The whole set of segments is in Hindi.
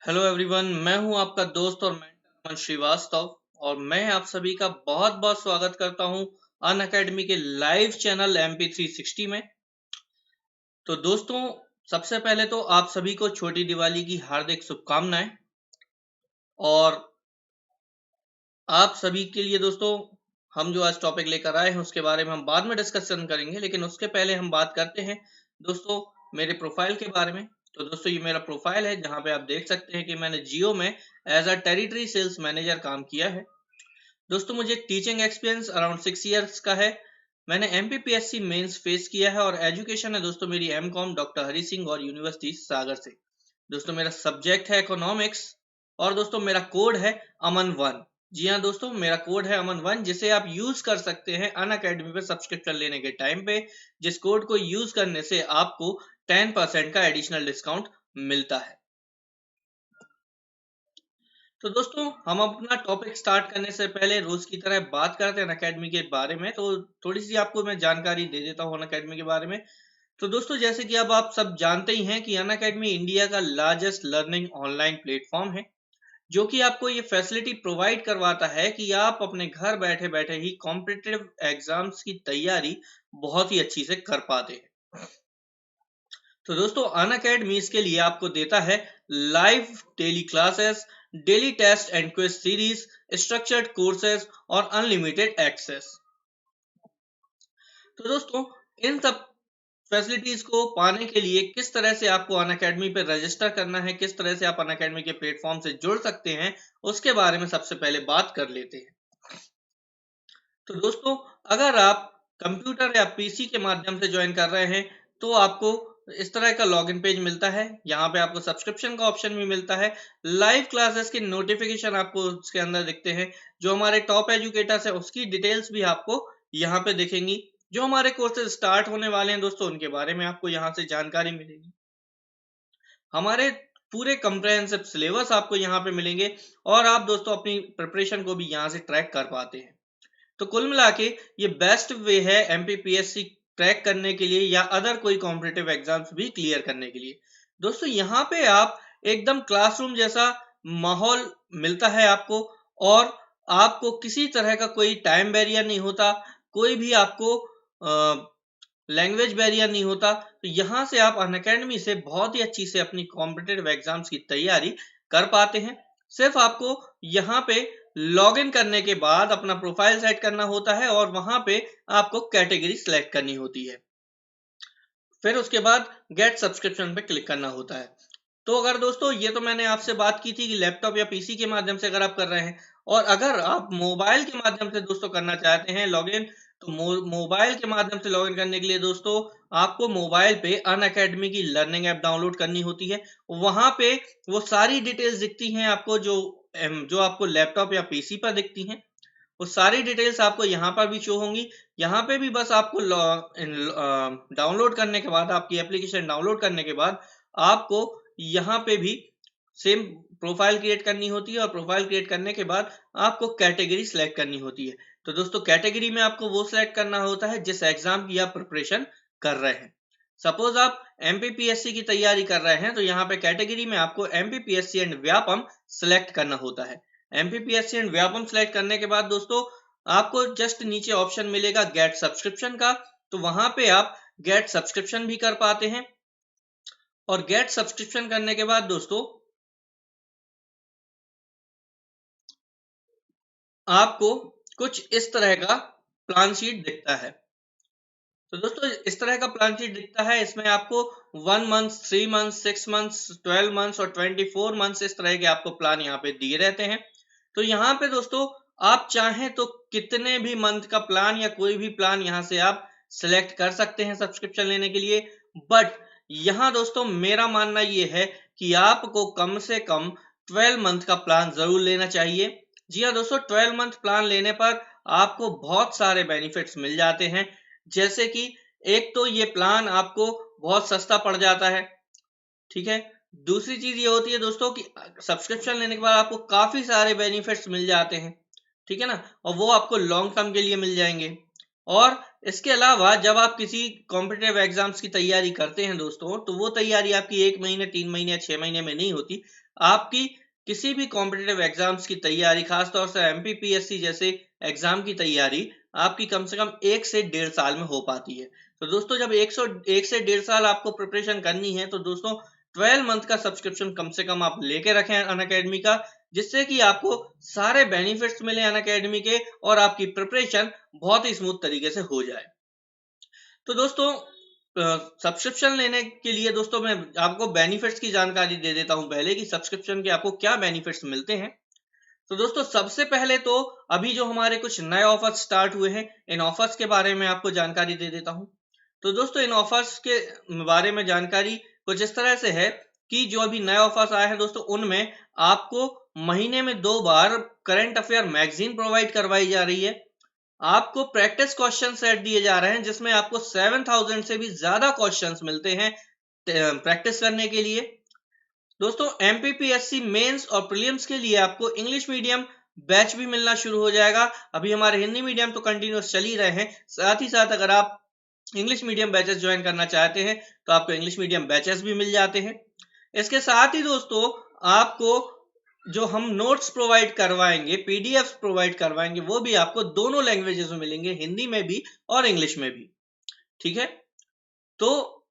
हेलो एवरीवन, मैं हूं आपका दोस्त और मेंटर अमन श्रीवास्तव। और मैं आप सभी का बहुत बहुत स्वागत करता हूं अन अकेडमी के लाइव चैनल MP360 में। तो दोस्तों, सबसे पहले तो आप सभी को छोटी दिवाली की हार्दिक शुभकामनाएं। और आप सभी के लिए दोस्तों, हम जो आज टॉपिक लेकर आए हैं उसके बारे में हम बाद में डिस्कशन करेंगे, लेकिन उसके पहले हम बात करते हैं दोस्तों मेरे प्रोफाइल के बारे में। तो दोस्तों, ये मेरा प्रोफाइल है जहां पे आप देख सकते हैं कि मैंने जियो में as a territory sales manager काम किया है। दोस्तों, मुझे टीचिंग एक्सपीरियंस अराउंड 6 इयर्स का है। मैंने MPPSC मेंस फेस किया है और एजुकेशन है दोस्तों मेरी MCOM डॉक्टर हरि सिंह और यूनिवर्सिटी सागर से। दोस्तों, मेरा सब्जेक्ट है इकोनॉमिक्स। और दोस्तों, मेरा कोड है अमन 1। जी हाँ दोस्तों, मेरा कोड है अमन 1, जिसे आप यूज कर सकते हैं अन अकेडमी पे सब्सक्रिप्शन लेने के टाइम पे, जिस कोड को यूज करने से आपको 10% का एडिशनल डिस्काउंट मिलता है। तो दोस्तों, हम अपना टॉपिक स्टार्ट करने से पहले रोज की तरह बात करते हैं अकेडमी के बारे में। तो थोड़ी सी आपको मैं जानकारी दे देता हूँ अकेडमी के बारे में। तो दोस्तों, जैसे कि अब आप सब जानते ही हैं कि अन अकेडमी इंडिया का लार्जेस्ट लर्निंग ऑनलाइन प्लेटफॉर्म है, जो कि आपको ये फैसिलिटी प्रोवाइड करवाता है कि आप अपने घर बैठे बैठे ही कॉम्पिटिटिव एग्जाम्स की तैयारी बहुत ही अच्छी से कर पाते हैं। तो दोस्तों, अन अकेडमी इसके लिए आपको देता है live daily classes, daily test and quiz series, structured courses और अनलिमिटेड एक्सेस। तो दोस्तों, इन सब फैसिलिटीज को पाने के लिए किस तरह से आपको अन अकेडमी पे रजिस्टर करना है, किस तरह से आप अन अकेडमी के प्लेटफॉर्म से जुड़ सकते हैं, उसके बारे में सबसे पहले बात कर लेते हैं। तो दोस्तों, अगर आप कंप्यूटर या पीसी के माध्यम से ज्वाइन कर रहे हैं तो आपको इस तरह का लॉगिन पेज मिलता है। यहाँ पे आपको सब्सक्रिप्शन का ऑप्शन भी मिलता है। लाइव क्लासेस के नोटिफिकेशन आपको उसके अंदर दिखते हैं। जो हमारे टॉप एजुकेटर्स है उसकी डिटेल्स भी आपको यहाँ पे दिखेंगी। जो हमारे कोर्सेज स्टार्ट होने वाले हैं दोस्तों, उनके बारे में आपको यहाँ से जानकारी मिलेगी। हमारे पूरे कंप्रेहेंसिव सिलेबस आपको यहाँ पे मिलेंगे और आप दोस्तों अपनी प्रिपरेशन को भी यहाँ से ट्रैक कर पाते हैं। तो कुल मिला के ये बेस्ट वे है MPPSC क्रैक करने के लिए या अदर कोई कॉम्पिटिटिव एग्जाम्स भी क्लियर करने के लिए। दोस्तों, यहाँ पे आप एकदम क्लासरूम जैसा माहौल मिलता है आपको। और आपको किसी तरह का कोई टाइम बैरियर नहीं होता, कोई भी आपको लैंग्वेज बैरियर नहीं होता। तो यहाँ से आप अनअकैडमी से बहुत ही अच्छी से अपनी कॉम्पिटिटिव एग्जाम्स की तैयारी कर पाते हैं। सिर्फ आपको यहाँ पे लॉग इन करने के बाद अपना प्रोफाइल सेट करना होता है और वहां पे आपको कैटेगरी सिलेक्ट करनी होती है। फिर उसके बाद गेट सब्सक्रिप्शन पे क्लिक करना होता है। तो अगर दोस्तों, ये तो मैंने आपसे बात की थी कि लैपटॉप या पीसी के माध्यम से अगर आप कर रहे हैं, और अगर आप मोबाइल के माध्यम से दोस्तों करना चाहते हैं लॉगिन, तो मोबाइल के माध्यम से लॉगिन करने के लिए दोस्तों आपको मोबाइल पे अन अकेडमी की लर्निंग ऐप डाउनलोड करनी होती है। वहां पे वो सारी डिटेल्स दिखती हैं आपको जो आपको लैपटॉप या पीसी पर दिखती हैं। वो सारी डिटेल्स आपको यहाँ पर भी शो होंगी। यहाँ पे भी बस आपको डाउनलोड करने के बाद, आपकी एप्लीकेशन डाउनलोड करने के बाद आपको यहाँ पे भी सेम प्रोफाइल क्रिएट करनी होती है। और प्रोफाइल क्रिएट करने के बाद आपको कैटेगरी सिलेक्ट करनी होती है। तो दोस्तों, कैटेगरी में आपको वो सिलेक्ट करना होता है जिस एग्जाम की आप प्रिपरेशन कर रहे हैं। सपोज आप MPPSC की तैयारी कर रहे हैं तो यहाँ पे कैटेगरी में आपको MPPSC एंड व्यापम सिलेक्ट करना होता है। MPPSC एंड व्यापम सिलेक्ट करने के बाद दोस्तों आपको जस्ट नीचे ऑप्शन मिलेगा गेट सब्सक्रिप्शन का। तो वहां पे आप गेट सब्सक्रिप्शन भी कर पाते हैं। और गेट सब्सक्रिप्शन करने के बाद दोस्तों आपको कुछ इस तरह का प्लान शीट दिखता है। तो दोस्तों, इस तरह का प्लान शीट दिखता है। इसमें आपको 1 मंथ, 3 मंथ, 6 मंथ्स, 12 मंथ्स और 24 मंथ्स इस तरह के आपको प्लान यहाँ पे दिए रहते हैं। तो यहाँ पे दोस्तों आप चाहें तो कितने भी मंथ का प्लान या कोई भी प्लान यहाँ से आप सिलेक्ट कर सकते हैं सब्सक्रिप्शन लेने के लिए। बट यहाँ दोस्तों मेरा मानना ये है कि आपको कम से कम 12 मंथ का प्लान जरूर लेना चाहिए। जी हाँ दोस्तों, 12 मंथ प्लान लेने पर आपको बहुत सारे बेनिफिट्स मिल जाते हैं। जैसे कि एक तो ये प्लान आपको बहुत सस्ता पड़ जाता है, ठीक है। दूसरी चीज ये होती है दोस्तों कि सब्सक्रिप्शन लेने के बाद आपको काफी सारे बेनिफिट्स मिल जाते हैं, ठीक है ना। और वो आपको लॉन्ग टर्म के लिए मिल जाएंगे। और इसके अलावा जब आप किसी कॉम्पिटिटिव एग्जाम्स की तैयारी करते हैं दोस्तों, तो वो तैयारी आपकी 1 महीने, 3 महीने या 6 महीने में नहीं होती। आपकी किसी भी कॉम्पिटिटिव एग्जाम्स की तैयारी, खासतौर से एमपीपीएससी जैसे एग्जाम की तैयारी आपकी कम से कम 1 से 1.5 साल में हो पाती है। तो दोस्तों जब 1 से 1.5 साल आपको प्रिपरेशन करनी है तो दोस्तों 12 मंथ का सब्सक्रिप्शन कम से कम आप लेके रखें अनअकैडमी का, जिससे कि आपको सारे बेनिफिट्स मिले अनअकैडमी के और आपकी प्रिपरेशन बहुत ही स्मूथ तरीके से हो जाए। तो दोस्तों सब्सक्रिप्शन लेने के लिए दोस्तों मैं आपको बेनिफिट्स की जानकारी दे देता हूं पहले कि सब्सक्रिप्शन के आपको क्या बेनिफिट्स मिलते हैं। तो दोस्तों सबसे पहले तो अभी जो हमारे कुछ नए ऑफर्स स्टार्ट हुए हैं, इन ऑफर्स के बारे में आपको जानकारी दे देता हूं। तो दोस्तों इन ऑफर्स के बारे में जानकारी कुछ इस तरह से है कि जो अभी नए ऑफर्स आए हैं दोस्तों, उनमें आपको महीने में 2 बार करंट अफेयर मैगजीन प्रोवाइड करवाई जा रही है। आपको प्रैक्टिस क्वेश्चन सेट दिए जा रहे हैं जिसमें आपको 7000 से भी ज्यादा क्वेश्चंस मिलते हैं प्रैक्टिस करने के लिए। दोस्तों एमपीपीएससी मेंस और प्रीलिम्स के लिए आपको इंग्लिश मीडियम बैच भी मिलना शुरू हो जाएगा। अभी हमारे हिंदी मीडियम तो कंटिन्यूस चल ही रहे हैं, साथ ही साथ अगर आप इंग्लिश मीडियम बैचेस ज्वाइन करना चाहते हैं तो आपको इंग्लिश मीडियम बैचेस भी मिल जाते हैं। इसके साथ ही दोस्तों आपको जो हम नोट्स प्रोवाइड करवाएंगे, पीडीएफ प्रोवाइड करवाएंगे, वो भी आपको दोनों लैंग्वेजेस में मिलेंगे, हिंदी में भी और इंग्लिश में भी। ठीक है, तो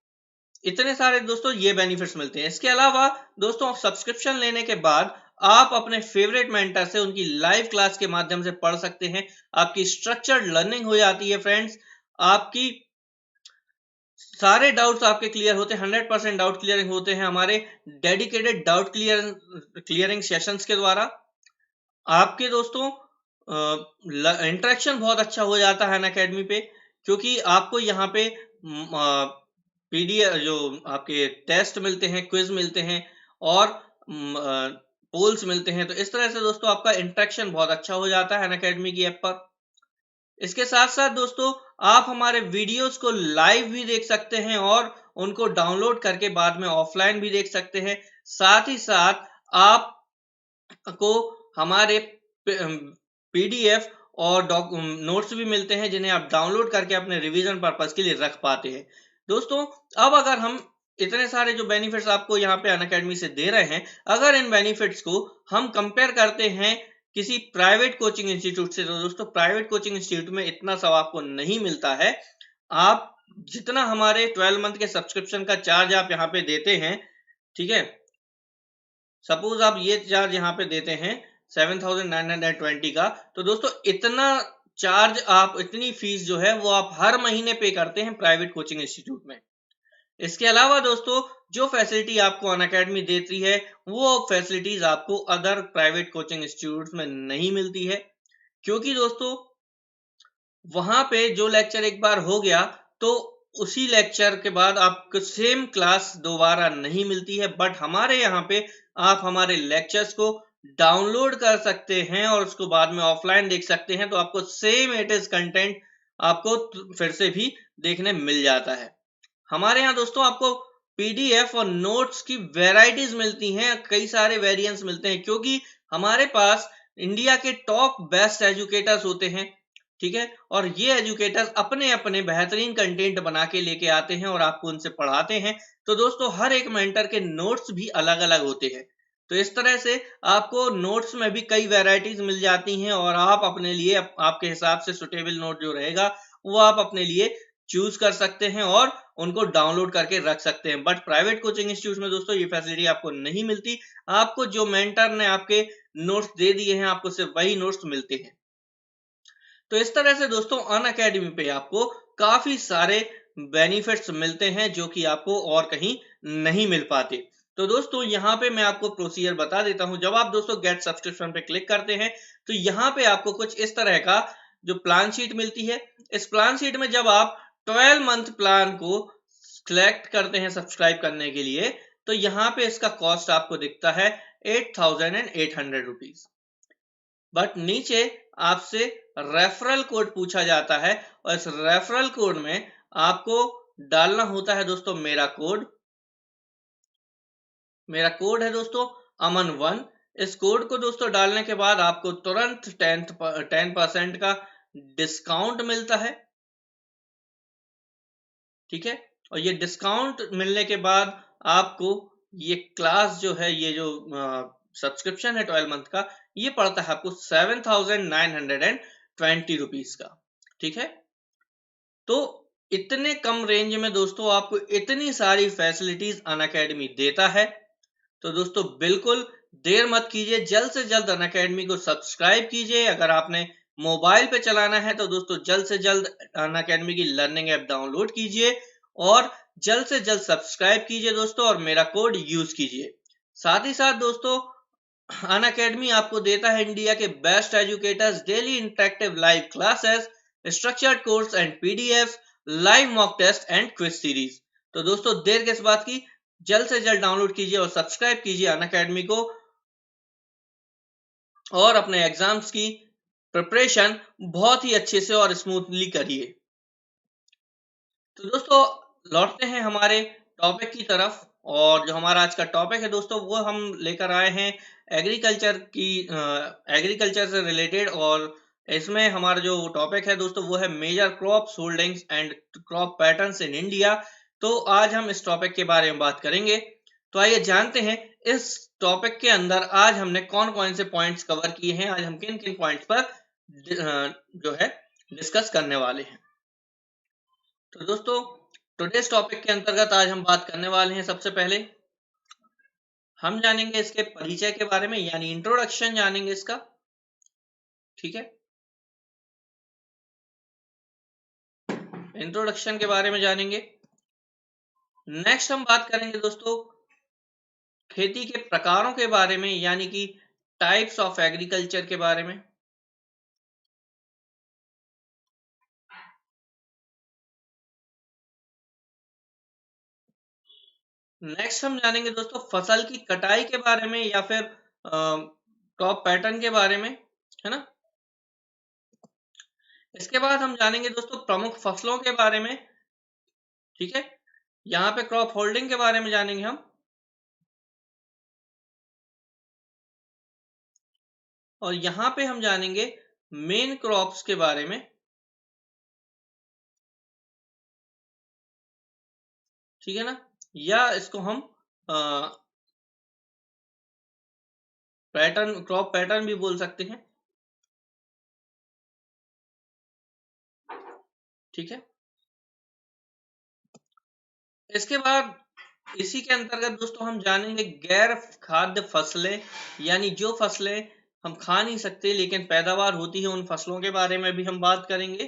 इतने सारे दोस्तों ये बेनिफिट्स मिलते हैं। इसके अलावा दोस्तों सब्सक्रिप्शन लेने के बाद आप अपने फेवरेट मेंटर से उनकी लाइव क्लास के माध्यम से पढ़ सकते हैं। आपकी स्ट्रक्चर्ड लर्निंग हो जाती है फ्रेंड्स, आपकी सारे डाउट्स आपके क्लियर होते हैं, 100% डाउट क्लियरिंग होते हैं हमारे डेडिकेटेड डाउट क्लियरिंग सेशंस के द्वारा। आपके दोस्तों इंटरेक्शन बहुत अच्छा हो जाता है अनअकैडमी पे, क्योंकि आपको यहाँ पे पीडीएफ जो आपके टेस्ट मिलते हैं, क्विज मिलते हैं और पोल्स मिलते हैं। तो इस तरह से दोस्तों आपका इंटरेक्शन बहुत अच्छा हो जाता है अनअकैडमी की ऐप पर। इसके साथ साथ दोस्तों आप हमारे वीडियोस को लाइव भी देख सकते हैं और उनको डाउनलोड करके बाद में ऑफलाइन भी देख सकते हैं। साथ ही साथ आपको हमारे पीडीएफ और नोट्स भी मिलते हैं जिन्हें आप डाउनलोड करके अपने रिवीजन पर्पस के लिए रख पाते हैं। दोस्तों अब अगर हम इतने सारे जो बेनिफिट्स आपको यहाँ पे अनअकैडमी से दे रहे हैं, अगर इन बेनिफिट्स को हम कंपेयर करते हैं किसी प्राइवेट कोचिंग इंस्टीट्यूट से, तो दोस्तों प्राइवेट कोचिंग इंस्टीट्यूट में इतना सब आपको नहीं मिलता है। आप जितना हमारे 12 मंथ के सब्सक्रिप्शन का चार्ज आप यहाँ पे देते हैं, ठीक है, सपोज आप ये चार्ज यहाँ पे देते हैं 7920 का, तो दोस्तों इतना चार्ज आप, इतनी फीस जो है वो आप हर महीने पे करते हैं प्राइवेट कोचिंग इंस्टीट्यूट में। इसके अलावा दोस्तों जो फैसिलिटी आपको अनअकैडमी देती है वो फैसिलिटीज आपको अदर प्राइवेट कोचिंग इंस्टीट्यूट में नहीं मिलती है, क्योंकि दोस्तों वहां पे जो लेक्चर एक बार हो गया तो उसी लेक्चर के बाद आपको सेम क्लास दोबारा नहीं मिलती है। बट हमारे यहाँ पे आप हमारे लेक्चर्स को डाउनलोड कर सकते हैं और उसको बाद में ऑफलाइन देख सकते हैं, तो आपको सेम इट इज कंटेंट आपको फिर से भी देखने मिल जाता है। हमारे यहाँ दोस्तों आपको पीडीएफ और नोट्स की वेराइटीज मिलती हैं, कई सारे वेरिएंट्स मिलते हैं, क्योंकि हमारे पास इंडिया के टॉप बेस्ट एजुकेटर्स होते हैं। ठीक है, और ये एजुकेटर्स अपने अपने बेहतरीन कंटेंट बना के लेके आते हैं और आपको उनसे पढ़ाते हैं। तो दोस्तों हर एक मेंटर के नोट्स भी अलग अलग होते हैं, तो इस तरह से आपको नोट्स में भी कई वैरायटीज मिल जाती हैं और आप अपने लिए आपके हिसाब से सुटेबल नोट जो रहेगा वो आप अपने लिए चूज कर सकते हैं और उनको डाउनलोड करके रख सकते हैं। बट प्राइवेट कोचिंग इंस्टीट्यूट में दोस्तों ये फैसिलिटी आपको नहीं मिलती। आपको जो मेंटर ने आपके नोट्स दे दिए हैं आपको सिर्फ वही नोट्स मिलते हैं। तो इस तरह से दोस्तों अनअकैडमी पे आपको काफी सारे बेनिफिट्स मिलते हैं जो कि आपको और कहीं नहीं मिल पाते। तो दोस्तों यहाँ पे मैं आपको प्रोसीजर बता देता हूं। जब आप दोस्तों गेट सब्सक्रिप्शन पे क्लिक करते हैं तो यहाँ पे आपको कुछ इस तरह का जो प्लान शीट मिलती है। इस प्लान शीट में जब आप 12 मंथ प्लान को सिलेक्ट करते हैं सब्सक्राइब करने के लिए, तो यहाँ पे इसका कॉस्ट आपको दिखता है 8800 रुपीज। बट नीचे आपसे रेफरल कोड पूछा जाता है और इस रेफरल कोड में आपको डालना होता है दोस्तों मेरा कोड। मेरा कोड है दोस्तों अमन1। इस कोड को दोस्तों डालने के बाद आपको तुरंत 10% का डिस्काउंट मिलता है। ठीक है, और ये डिस्काउंट मिलने के बाद आपको ये क्लास जो है, ये जो सब्सक्रिप्शन है 12 मंथ का, ये पड़ता है आपको 7,920 रुपीज का। ठीक है, तो इतने कम रेंज में दोस्तों आपको इतनी सारी फैसिलिटीज अनअकैडमी देता है। तो दोस्तों बिल्कुल देर मत कीजिए, जल्द से जल्द अनअकैडमी को सब्सक्राइब कीजिए। अगर आपने मोबाइल पे चलाना है तो दोस्तों जल्द से जल्द अनअकैडमी की लर्निंग ऐप डाउनलोड कीजिए और जल्द से जल्द सब्सक्राइब कीजिए दोस्तों, और मेरा कोड यूज कीजिए। साथ ही साथ दोस्तों अनअकैडमी आपको देता है इंडिया के best educators, daily interactive live classes, structured course and PDF, live mock test and quiz series. तो दोस्तों देर किस बात की, जल्द से जल्द डाउनलोड कीजिए और सब्सक्राइब कीजिए अनअकैडमी को, और अपने एग्जाम्स की प्रिपरेशन बहुत ही अच्छे से और स्मूथली करिए। तो दोस्तों लौटते हैं हमारे टॉपिक की तरफ, और जो हमारा आज का टॉपिक है दोस्तों वो हम लेकर आए हैं एग्रीकल्चर से रिलेटेड। और इसमें हमारा जो टॉपिक है दोस्तों वो है major crops holdings and crop patterns in India. तो आज हम इस टॉपिक के बारे में बात करेंगे। तो आइए जानते हैं इस टॉपिक के अंदर आज हमने कौन कौन से पॉइंट्स कवर किए हैं, आज हम किन किन पॉइंट्स पर जो है डिस्कस करने वाले हैं। तो दोस्तों टुडेस टॉपिक के अंतर्गत आज हम बात करने वाले हैं, सबसे पहले हम जानेंगे इसके परिचय के बारे में, यानी इंट्रोडक्शन जानेंगे इसका। ठीक है, इंट्रोडक्शन के बारे में जानेंगे। नेक्स्ट हम बात करेंगे दोस्तों खेती के प्रकारों के बारे में, यानी कि टाइप्स ऑफ एग्रीकल्चर के बारे में। नेक्स्ट हम जानेंगे दोस्तों फसल की कटाई के बारे में, या फिर क्रॉप पैटर्न के बारे में, है ना। इसके बाद हम जानेंगे दोस्तों प्रमुख फसलों के बारे में। ठीक है, यहाँ पे क्रॉप होल्डिंग के बारे में जानेंगे हम, और यहाँ पे हम जानेंगे मेन क्रॉप्स के बारे में। ठीक है ना, या इसको हम पैटर्न, क्रॉप पैटर्न भी बोल सकते हैं। ठीक है, इसके बाद इसी के अंतर्गत दोस्तों हम जानेंगे गैर खाद्य फसलें, यानी जो फसलें हम खा नहीं सकते लेकिन पैदावार होती है, उन फसलों के बारे में भी हम बात करेंगे।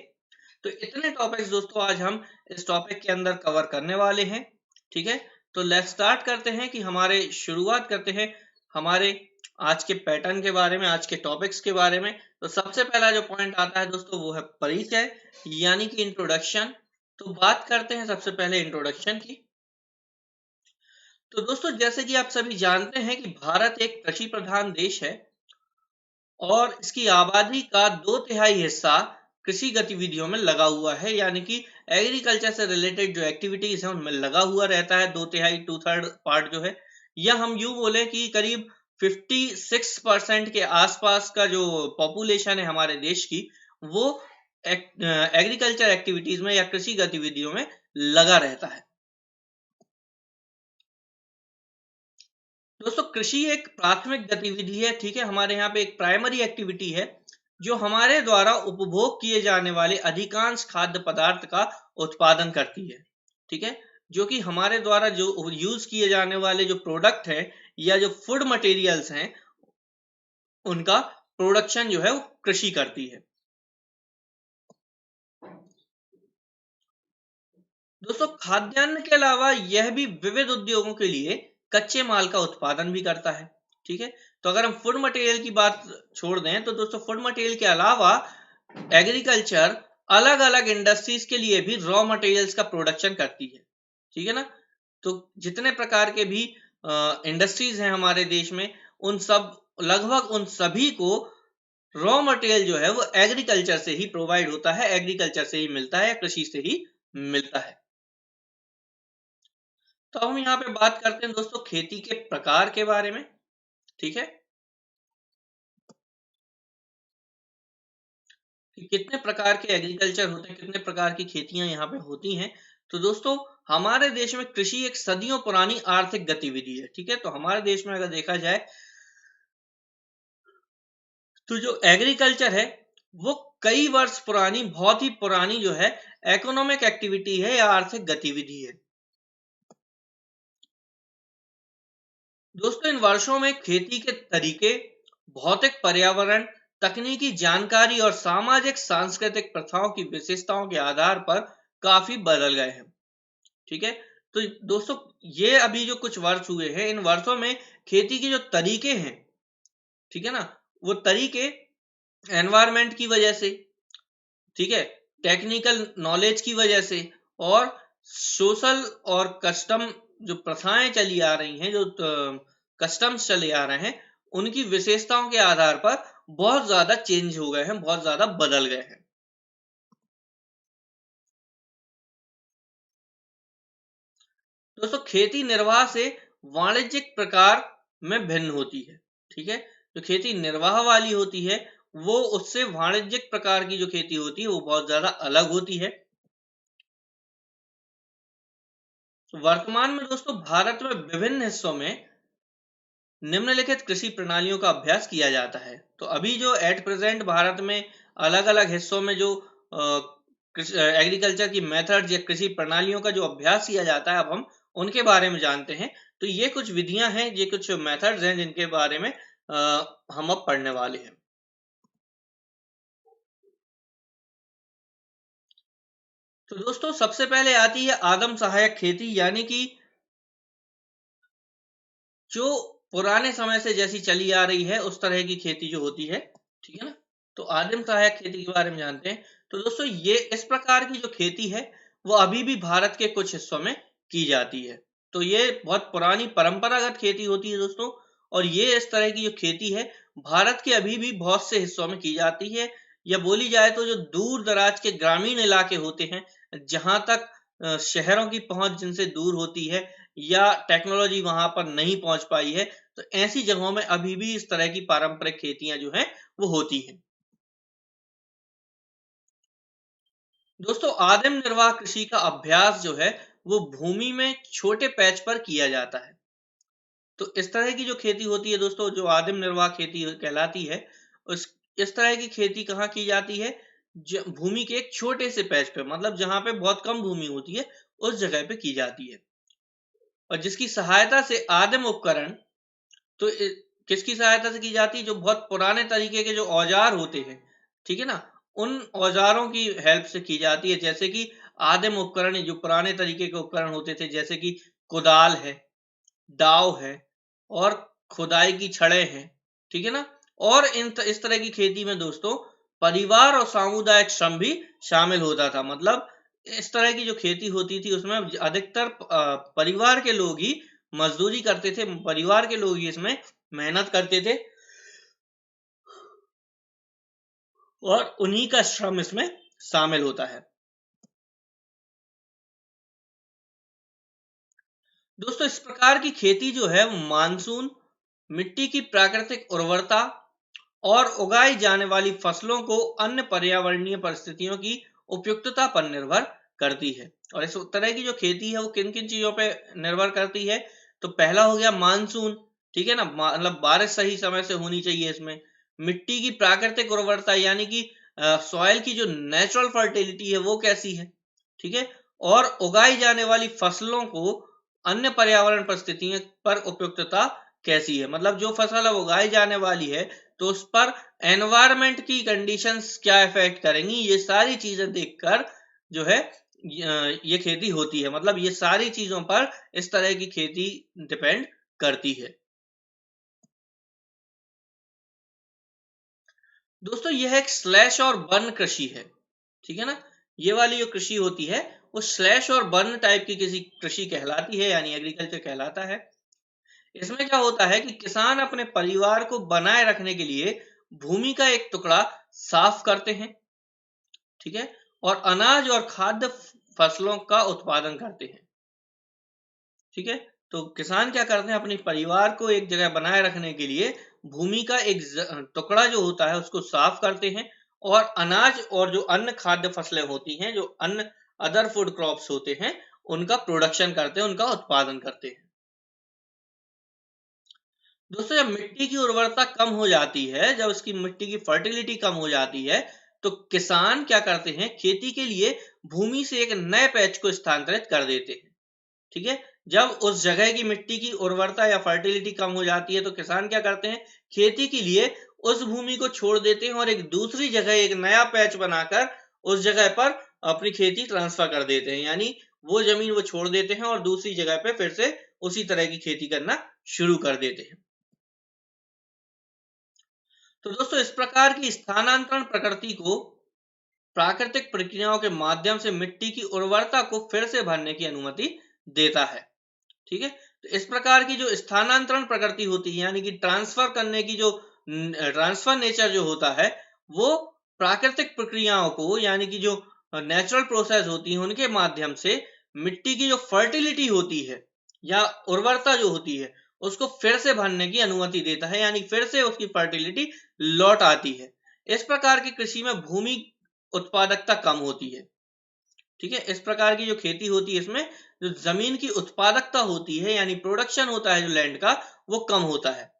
तो इतने टॉपिक्स दोस्तों आज हम इस टॉपिक के अंदर कवर करने वाले हैं। ठीक है, तो लेट्स स्टार्ट करते हैं कि हमारे शुरुआत करते हैं हमारे आज के पैटर्न के बारे में, आज के टॉपिक्स के बारे में। तो सबसे पहला जो पॉइंट आता है दोस्तों वो है परिचय, यानी कि इंट्रोडक्शन। तो बात करते हैं सबसे पहले इंट्रोडक्शन की। तो दोस्तों जैसे कि आप सभी जानते हैं कि भारत एक कृषि प्रधान देश है, और इसकी आबादी का 2/3 हिस्सा कृषि गतिविधियों में लगा हुआ है, यानी कि एग्रीकल्चर से रिलेटेड जो एक्टिविटीज है उनमें लगा हुआ रहता है। 2/3 2/3 पार्ट जो है, या हम यूं बोले कि करीब 56% के आसपास का जो पॉपुलेशन है हमारे देश की, वो एग्रीकल्चर एक्टिविटीज में या कृषि गतिविधियों में लगा रहता है। दोस्तों कृषि एक प्राथमिक गतिविधि है। ठीक है, हमारे यहाँ पे एक प्राइमरी एक्टिविटी है जो हमारे द्वारा उपभोग किए जाने वाले अधिकांश खाद्य पदार्थ का उत्पादन करती है। ठीक है, जो कि हमारे द्वारा जो यूज किए जाने वाले जो प्रोडक्ट है या जो फूड मटेरियल्स हैं, उनका प्रोडक्शन जो है वो कृषि करती है। दोस्तों खाद्यान्न के अलावा यह भी विविध उद्योगों के लिए कच्चे माल का उत्पादन भी करता है। ठीक है, तो अगर हम फूड मटेरियल की बात छोड़ दें तो दोस्तों फूड मटेरियल के अलावा एग्रीकल्चर अलग अलग इंडस्ट्रीज के लिए भी रॉ मटेरियल्स का प्रोडक्शन करती है। ठीक है ना, तो जितने प्रकार के भी इंडस्ट्रीज हैं हमारे देश में, उन सब लगभग उन सभी को रॉ मटेरियल जो है वो एग्रीकल्चर से ही प्रोवाइड होता है, एग्रीकल्चर से ही मिलता है, कृषि से ही मिलता है। तो हम यहाँ पे बात करते हैं दोस्तों खेती के प्रकार के बारे में। ठीक है, कि कितने प्रकार के एग्रीकल्चर होते हैं, कितने प्रकार की खेतियां यहाँ पे होती हैं। तो दोस्तों हमारे देश में कृषि एक सदियों पुरानी आर्थिक गतिविधि है, ठीक है। तो हमारे देश में अगर देखा जाए तो जो एग्रीकल्चर है वो कई वर्ष पुरानी, बहुत ही पुरानी जो है इकोनॉमिक एक्टिविटी है या आर्थिक गतिविधि है। दोस्तों इन वर्षों में खेती के तरीके, भौतिक पर्यावरण, तकनीकी जानकारी और सामाजिक सांस्कृतिक प्रथाओं की विशेषताओं के आधार पर काफी बदल गए हैं, ठीक है। तो दोस्तों ये अभी जो कुछ वर्ष हुए हैं, इन वर्षों में खेती के जो तरीके हैं, ठीक है ना, वो तरीके एनवायरमेंट की वजह से, ठीक है, टेक्निकल नॉलेज की वजह से और सोशल और कस्टम जो प्रथाएं चली आ रही हैं, जो कस्टम्स चले आ रहे हैं, उनकी विशेषताओं के आधार पर बहुत ज्यादा चेंज हो गए हैं, बहुत ज्यादा बदल गए हैं। दोस्तों खेती निर्वाह से वाणिज्यिक प्रकार में भिन्न होती है, ठीक है। जो खेती निर्वाह वाली होती है वो उससे वाणिज्यिक प्रकार की जो खेती होती है वो बहुत ज्यादा अलग होती है। वर्तमान में दोस्तों भारत में विभिन्न हिस्सों में निम्नलिखित कृषि प्रणालियों का अभ्यास किया जाता है। तो अभी जो एट प्रेजेंट भारत में अलग अलग हिस्सों में जो एग्रीकल्चर की मेथड्स या कृषि प्रणालियों का जो अभ्यास किया जाता है, अब हम उनके बारे में जानते हैं। तो ये कुछ विधियां हैं, ये कुछ मेथड्स हैं जिनके बारे में हम अब पढ़ने वाले हैं। तो दोस्तों सबसे पहले आती है आदम सहायक खेती, यानी कि जो पुराने समय से जैसी चली आ रही है उस तरह की खेती जो होती है, ठीक है ना। तो आदिम सहायक खेती के बारे में जानते हैं। तो दोस्तों ये इस प्रकार की जो खेती है वो अभी भी भारत के कुछ हिस्सों में की जाती है। तो ये बहुत पुरानी परंपरागत खेती होती है दोस्तों, और ये इस तरह की जो खेती है भारत के अभी भी बहुत से हिस्सों में की जाती है। या बोली जाए तो जो दूर दराज के ग्रामीण इलाके होते हैं, जहां तक शहरों की पहुंच जिनसे दूर होती है या टेक्नोलॉजी वहां पर नहीं पहुंच पाई है, तो ऐसी जगहों में अभी भी इस तरह की पारंपरिक खेतियां जो हैं वो होती हैं। दोस्तों आदिम निर्वाह कृषि का अभ्यास जो है वो भूमि में छोटे पैच पर किया जाता है। तो इस तरह की जो खेती होती है दोस्तों, जो आदिम निर्वाह खेती कहलाती है, उस इस तरह की खेती कहाँ की जाती है, भूमि के एक छोटे से पैच पे, मतलब जहां पे बहुत कम भूमि होती है उस जगह पे की जाती है। और जिसकी सहायता से आदिम उपकरण, तो किसकी सहायता से की जाती है, जो बहुत पुराने तरीके के जो औजार होते हैं, ठीक है ना, उन औजारों की हेल्प से की जाती है। जैसे कि आदिम उपकरण जो पुराने तरीके के उपकरण होते थे, जैसे कि कुदाल है, दाव है और खुदाई की छड़ें हैं, ठीक है ना। और इस तरह की खेती में दोस्तों परिवार और सामुदायिक श्रम भी शामिल होता था। मतलब इस तरह की जो खेती होती थी उसमें अधिकतर परिवार के लोग ही मजदूरी करते थे, परिवार के लोग ही इसमें मेहनत करते थे और उन्हीं का श्रम इसमें शामिल होता है। दोस्तों इस प्रकार की खेती जो है वो मानसून, मिट्टी की प्राकृतिक उर्वरता और उगाई जाने वाली फसलों को अन्य पर्यावरणीय परिस्थितियों की उपयुक्तता पर निर्भर करती है। और इस तरह की जो खेती है वो किन किन चीजों पे निर्भर करती है, तो पहला हो गया मानसून, ठीक है ना, मतलब बारिश सही समय से होनी चाहिए इसमें। मिट्टी की प्राकृतिक उर्वरता यानी कि सॉइल की जो नेचुरल फर्टिलिटी है वो कैसी है, ठीक है। और उगाई जाने वाली फसलों को अन्य पर्यावरण परिस्थितियों पर उपयुक्तता कैसी है, मतलब जो फसल अब उगाई जाने वाली है तो उस पर एनवायरमेंट की कंडीशंस क्या इफेक्ट करेंगी, ये सारी चीजें देखकर जो है ये खेती होती है। मतलब ये सारी चीजों पर इस तरह की खेती डिपेंड करती है। दोस्तों यह एक स्लैश और बर्न कृषि है, ठीक है ना। ये वाली जो कृषि होती है वो स्लैश और बर्न टाइप की किसी कृषि कहलाती है, यानी एग्रीकल्चर कहलाता है। इसमें क्या होता है कि किसान अपने परिवार को बनाए रखने के लिए भूमि का एक टुकड़ा साफ करते हैं, ठीक है, और अनाज और खाद्य फसलों का उत्पादन करते हैं, ठीक है। तो किसान क्या करते हैं, अपने परिवार को एक जगह बनाए रखने के लिए भूमि का एक टुकड़ा जो होता है उसको साफ करते हैं और अनाज और जो अन्य खाद्य फसलें होती हैं, जो अन्य अदर फूड क्रॉप्स होते हैं उनका प्रोडक्शन करते हैं, उनका उत्पादन करते हैं। दोस्तों जब मिट्टी की उर्वरता कम हो जाती है, जब उसकी मिट्टी की फर्टिलिटी कम हो जाती है, तो किसान क्या करते हैं, खेती के लिए भूमि से एक नए पैच को स्थानांतरित कर देते हैं। ठीक है, जब उस जगह की मिट्टी की उर्वरता या फर्टिलिटी कम हो जाती है तो किसान क्या करते हैं, खेती के लिए उस भूमि को छोड़ देते हैं और एक दूसरी जगह एक नया पैच बनाकर उस जगह पर अपनी खेती ट्रांसफर कर देते हैं। यानी वो जमीन वो छोड़ देते हैं और दूसरी जगह पे फिर से उसी तरह की खेती करना शुरू कर देते हैं। तो दोस्तों इस प्रकार की स्थानांतरण प्रकृति को प्राकृतिक प्रक्रियाओं के माध्यम से मिट्टी की उर्वरता को फिर से भरने की अनुमति देता है। ठीक है, तो इस प्रकार की जो स्थानांतरण प्रकृति होती है, यानी कि ट्रांसफर करने की जो ट्रांसफर नेचर जो होता है, वो प्राकृतिक प्रक्रियाओं को, यानी कि जो नेचुरल प्रोसेस होती है उनके माध्यम से मिट्टी की जो फर्टिलिटी होती है या उर्वरता जो होती है उसको फिर से भरने की अनुमति देता है, यानी फिर से उसकी फर्टिलिटी लौट आती है। इस प्रकार की कृषि में भूमि उत्पादकता कम होती है। ठीक है, इस प्रकार की जो खेती होती है इसमें जो जमीन की उत्पादकता होती है, यानी प्रोडक्शन होता है जो लैंड का, वो कम होता है,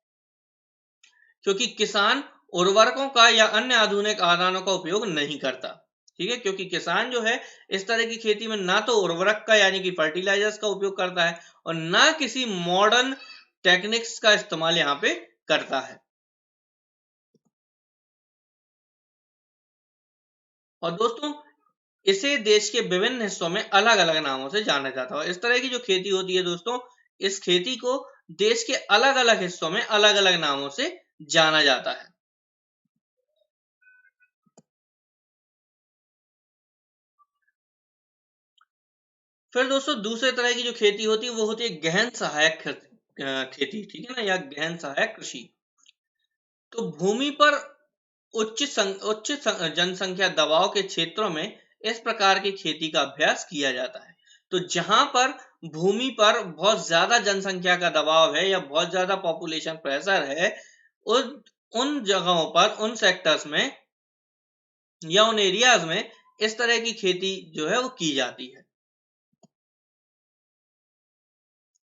क्योंकि किसान उर्वरकों का या अन्य आधुनिक आदानों का उपयोग नहीं करता। ठीक है, क्योंकि किसान जो है इस तरह की खेती में ना तो उर्वरक का यानी कि फर्टिलाइजर्स का उपयोग करता है और ना किसी मॉडर्न टेक्निक्स का इस्तेमाल यहाँ पे करता है। और दोस्तों इसे देश के विभिन्न हिस्सों में अलग अलग नामों से जाना जाता है। इस तरह की जो खेती होती है दोस्तों, इस खेती को देश के अलग अलग हिस्सों में अलग अलग नामों से जाना जाता है। फिर दोस्तों दूसरे तरह की जो खेती होती है वो होती है गहन सहायक खेती। ठीक है ना, या गहन सहायक कृषि। तो भूमि पर जनसंख्या दबाव के क्षेत्रों में इस प्रकार की खेती का अभ्यास किया जाता है। तो जहां पर भूमि पर बहुत ज्यादा जनसंख्या का दबाव है या बहुत ज्यादा पॉपुलेशन प्रेशर है, उन उन जगहों पर, उन सेक्टर्स में या उन एरियाज में इस तरह की खेती जो है वो की जाती है।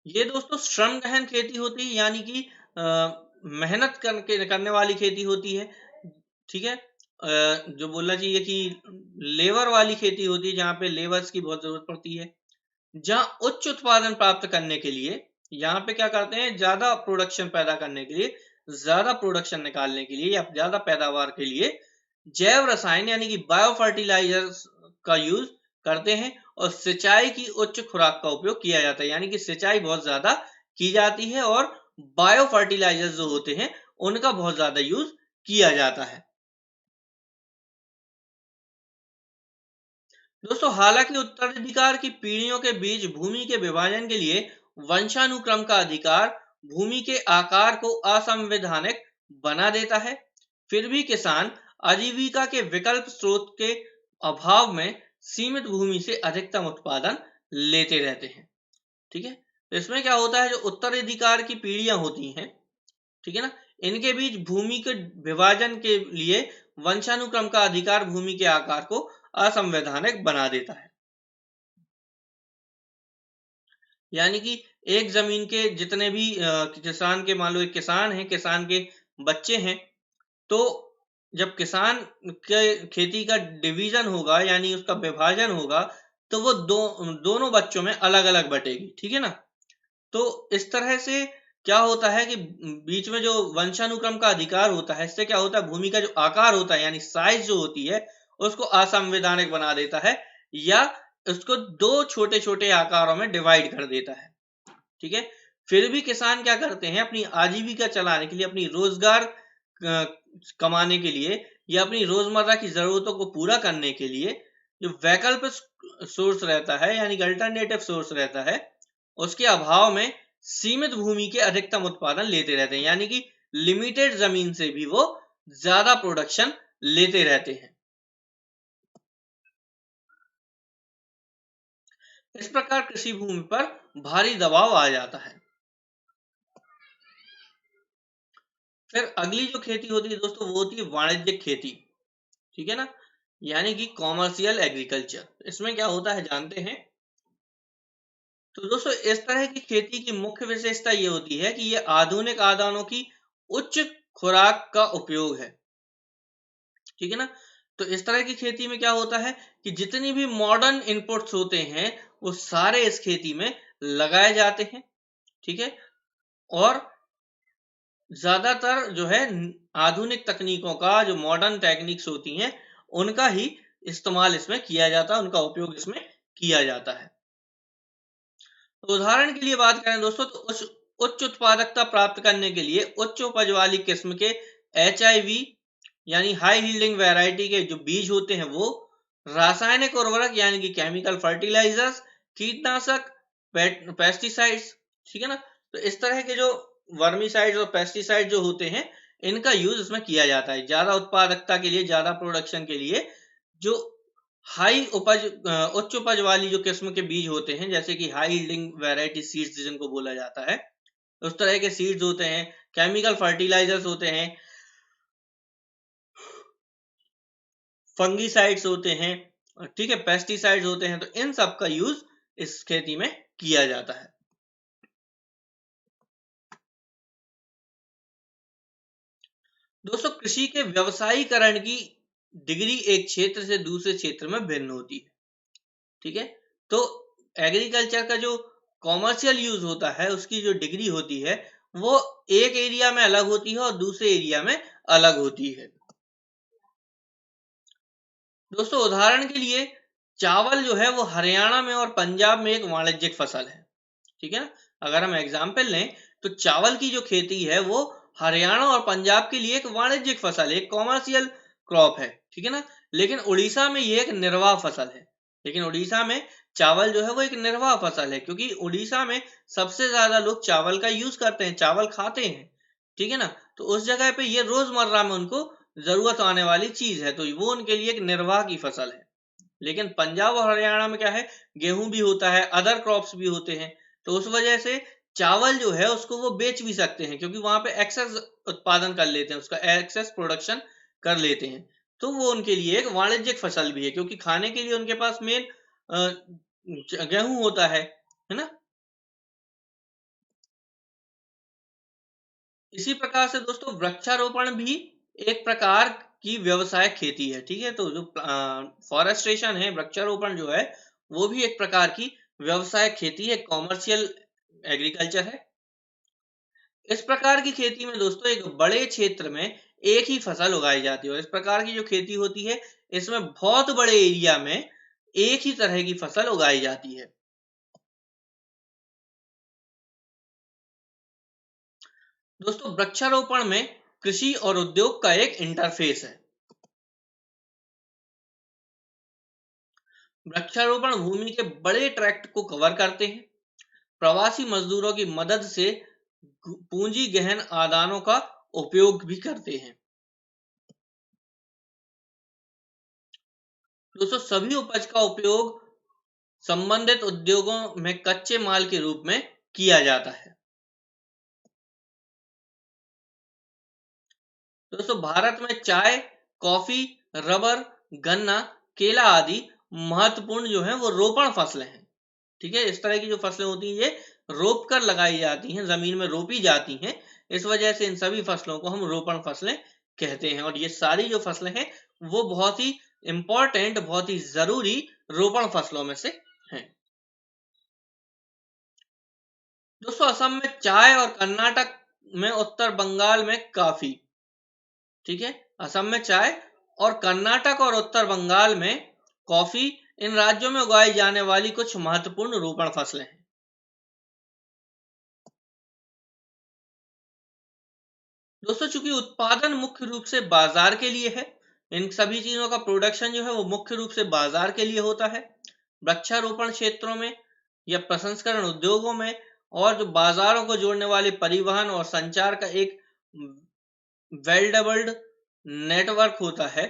ये दोस्तों श्रम गहन खेती होती है, यानी कि मेहनत करने वाली खेती होती है। ठीक है, जो बोलना चाहिए कि लेबर वाली खेती होती है, जहाँ पे लेबर्स की बहुत जरूरत पड़ती है। जहाँ उच्च उत्पादन प्राप्त करने के लिए यहाँ पे क्या करते हैं, ज्यादा प्रोडक्शन पैदा करने के लिए, ज्यादा प्रोडक्शन निकालने के लिए या ज्यादा पैदावार के लिए जैव रसायन यानी कि बायो फर्टिलाइजर्स का यूज करते हैं और सिंचाई की उच्च खुराक का उपयोग किया जाता है, यानी कि सिंचाई बहुत ज्यादा की जाती है और बायो फर्टिलाइजर्स जो होते हैं उनका बहुत ज्यादा यूज किया जाता है। दोस्तों हालांकि उत्तराधिकार की पीढ़ियों के बीच भूमि के विभाजन के लिए वंशानुक्रम का अधिकार भूमि के आकार को असंवैधानिक बना देता है, फिर भी किसान आजीविका के विकल्प स्रोत के अभाव में सीमित भूमि से अधिकतम उत्पादन लेते रहते हैं। ठीक है, तो इसमें क्या होता है, जो उत्तराधिकार की पीढ़ियां होती हैं, ठीक है ना, इनके बीच भूमि के विभाजन के लिए वंशानुक्रम का अधिकार भूमि के आकार को असंवैधानिक बना देता है। यानी कि एक जमीन के जितने भी किसान के, मान लो एक किसान है, किसान के बच्चे हैं, तो जब किसान के खेती का डिवीजन होगा यानी उसका विभाजन होगा, तो वो दोनों बच्चों में अलग अलग बटेगी। ठीक है ना, तो इस तरह से क्या होता है कि बीच में जो वंशानुक्रम का अधिकार होता है, इससे क्या होता है, भूमि का जो आकार होता है यानी साइज जो होती है उसको असंवैधानिक बना देता है या उसको दो छोटे छोटे आकारों में डिवाइड कर देता है। ठीक है, फिर भी किसान क्या करते हैं, अपनी आजीविका चलाने के लिए, अपनी रोजगार कमाने के लिए या अपनी रोजमर्रा की जरूरतों को पूरा करने के लिए जो वैकल्पिक सोर्स रहता है यानी कि अल्टरनेटिव सोर्स रहता है, उसके अभाव में सीमित भूमि के अधिकतम उत्पादन लेते रहते हैं, यानी कि लिमिटेड जमीन से भी वो ज्यादा प्रोडक्शन लेते रहते हैं। इस प्रकार कृषि भूमि पर भारी दबाव आ जाता है। फिर अगली जो खेती होती है दोस्तों वो होती है वाणिज्यिक खेती। ठीक है ना, यानी कि कॉमर्शियल एग्रीकल्चर। इसमें क्या होता है जानते हैं। तो दोस्तों इस तरह की खेती की मुख्य विशेषता ये होती है कि ये आधुनिक आदानों की उच्च खुराक का उपयोग है, ठीक है ना। तो इस तरह की खेती में क्या होता है कि जितनी भी मॉडर्न इनपुट्स होते हैं वो सारे इस खेती में लगाए जाते हैं, ठीक है। और ज्यादातर जो है आधुनिक तकनीकों का, जो मॉडर्न टेक्निक्स होती हैं उनका ही इस्तेमाल इसमें किया जाता है, उनका उपयोग इसमें किया जाता है। तो उदाहरण के लिए बात करें दोस्तों, तो उच्च उत्पादकता प्राप्त करने के लिए उच्च उपज वाली किस्म के HIV यानी हाई यील्डिंग वैरायटी के जो बीज होते हैं वो, रासायनिक उर्वरक यानी कि केमिकल फर्टिलाइजर्स, कीटनाशक, पेस्टिसाइड्स, ठीक है ना। तो इस तरह के जो वर्मीसाइड्स और पेस्टिसाइड जो होते हैं इनका यूज इसमें किया जाता है ज्यादा उत्पादकता के लिए, ज्यादा प्रोडक्शन के लिए। जो हाई उपज उच्च उपज वाली जो किस्म के बीज होते हैं, जैसे कि हाई यील्डिंग वैरायटी सीड्स जिनको बोला जाता है, उस तरह के सीड्स होते हैं। केमिकल फर्टिलाइजर्स होते हैं, फंगीसाइड्स होते हैं, ठीक है, पेस्टिसाइड्स होते हैं। तो इन सब का यूज इस खेती में किया जाता है। दोस्तों कृषि के व्यवसायीकरण की डिग्री एक क्षेत्र से दूसरे क्षेत्र में भिन्न होती है, ठीक है। तो एग्रीकल्चर का जो कॉमर्शियल यूज होता है उसकी जो डिग्री होती है वो एक एरिया में अलग होती है और दूसरे एरिया में अलग होती है। दोस्तों उदाहरण के लिए चावल जो है वो हरियाणा में और पंजाब में एक वाणिज्यिक फसल है, ठीक है ना। अगर हम एग्जाम्पल लें तो चावल की जो खेती है वो हरियाणा और पंजाब के लिए एक वाणिज्यिक फसल है, एक कॉमर्शियल क्रॉप है, ठीक है ना। लेकिन उड़ीसा में ये एक निर्वाह फसल है। लेकिन उड़ीसा में चावल जो है वो एक निर्वाह फसल है, क्योंकि उड़ीसा में सबसे ज्यादा लोग चावल का यूज करते हैं, चावल खाते हैं, ठीक है ना। तो उस जगह पे ये रोजमर्रा में उनको जरूरत आने वाली चीज है, तो वो उनके लिए एक निर्वाह की फसल है। लेकिन पंजाब और हरियाणा में क्या है, गेहूं भी होता है, अदर क्रॉप्स भी होते हैं। तो उस वजह से चावल जो है उसको वो बेच भी सकते हैं, क्योंकि वहां पे एक्सेस उत्पादन कर लेते हैं, उसका एक्सेस प्रोडक्शन कर लेते हैं। तो वो उनके लिए एक वाणिज्यिक फसल भी है, क्योंकि खाने के लिए उनके पास मेन गेहूं होता है ना। इसी प्रकार से दोस्तों वृक्षारोपण भी एक प्रकार की व्यवसाय खेती है, ठीक है। तो जो फॉरेस्ट्रेशन है, वृक्षारोपण जो है वो भी एक प्रकार की व्यवसाय खेती है, कॉमर्शियल एग्रीकल्चर है। इस प्रकार की खेती में दोस्तों एक बड़े क्षेत्र में एक ही फसल उगाई जाती है, और इस प्रकार की जो खेती होती है इसमें बहुत बड़े एरिया में एक ही तरह की फसल उगाई जाती है। दोस्तों वृक्षारोपण में कृषि और उद्योग का एक इंटरफेस है। वृक्षारोपण भूमि के बड़े ट्रैक्ट को कवर करते हैं, प्रवासी मजदूरों की मदद से पूंजी गहन आदानों का उपयोग भी करते हैं। दोस्तों सभी उपज का उपयोग संबंधित उद्योगों में कच्चे माल के रूप में किया जाता है। दोस्तों भारत में चाय, कॉफी, रबर, गन्ना, केला आदि महत्वपूर्ण जो है वो रोपण फसलें हैं, ठीक है। इस तरह की जो फसलें होती हैं ये रोप कर लगाई जाती हैं, जमीन में रोपी जाती हैं। इस वजह से इन सभी फसलों को हम रोपण फसलें कहते हैं, और ये सारी जो फसलें हैं वो बहुत ही इंपॉर्टेंट, बहुत ही जरूरी रोपण फसलों में से हैं। दोस्तों असम में चाय और कर्नाटक में उत्तर बंगाल में काफी, ठीक है। असम में चाय और कर्नाटक और उत्तर बंगाल में कॉफी, इन राज्यों में उगाई जाने वाली कुछ महत्वपूर्ण रोपण फसलें हैं। दोस्तों चूंकि उत्पादन मुख्य रूप से बाजार के लिए है, इन सभी चीजों का प्रोडक्शन जो है वो मुख्य रूप से बाजार के लिए होता है। वृक्षारोपण क्षेत्रों में या प्रसंस्करण उद्योगों में, और जो बाजारों को जोड़ने वाले परिवहन और संचार का एक वेल डेवल्ड नेटवर्क होता है।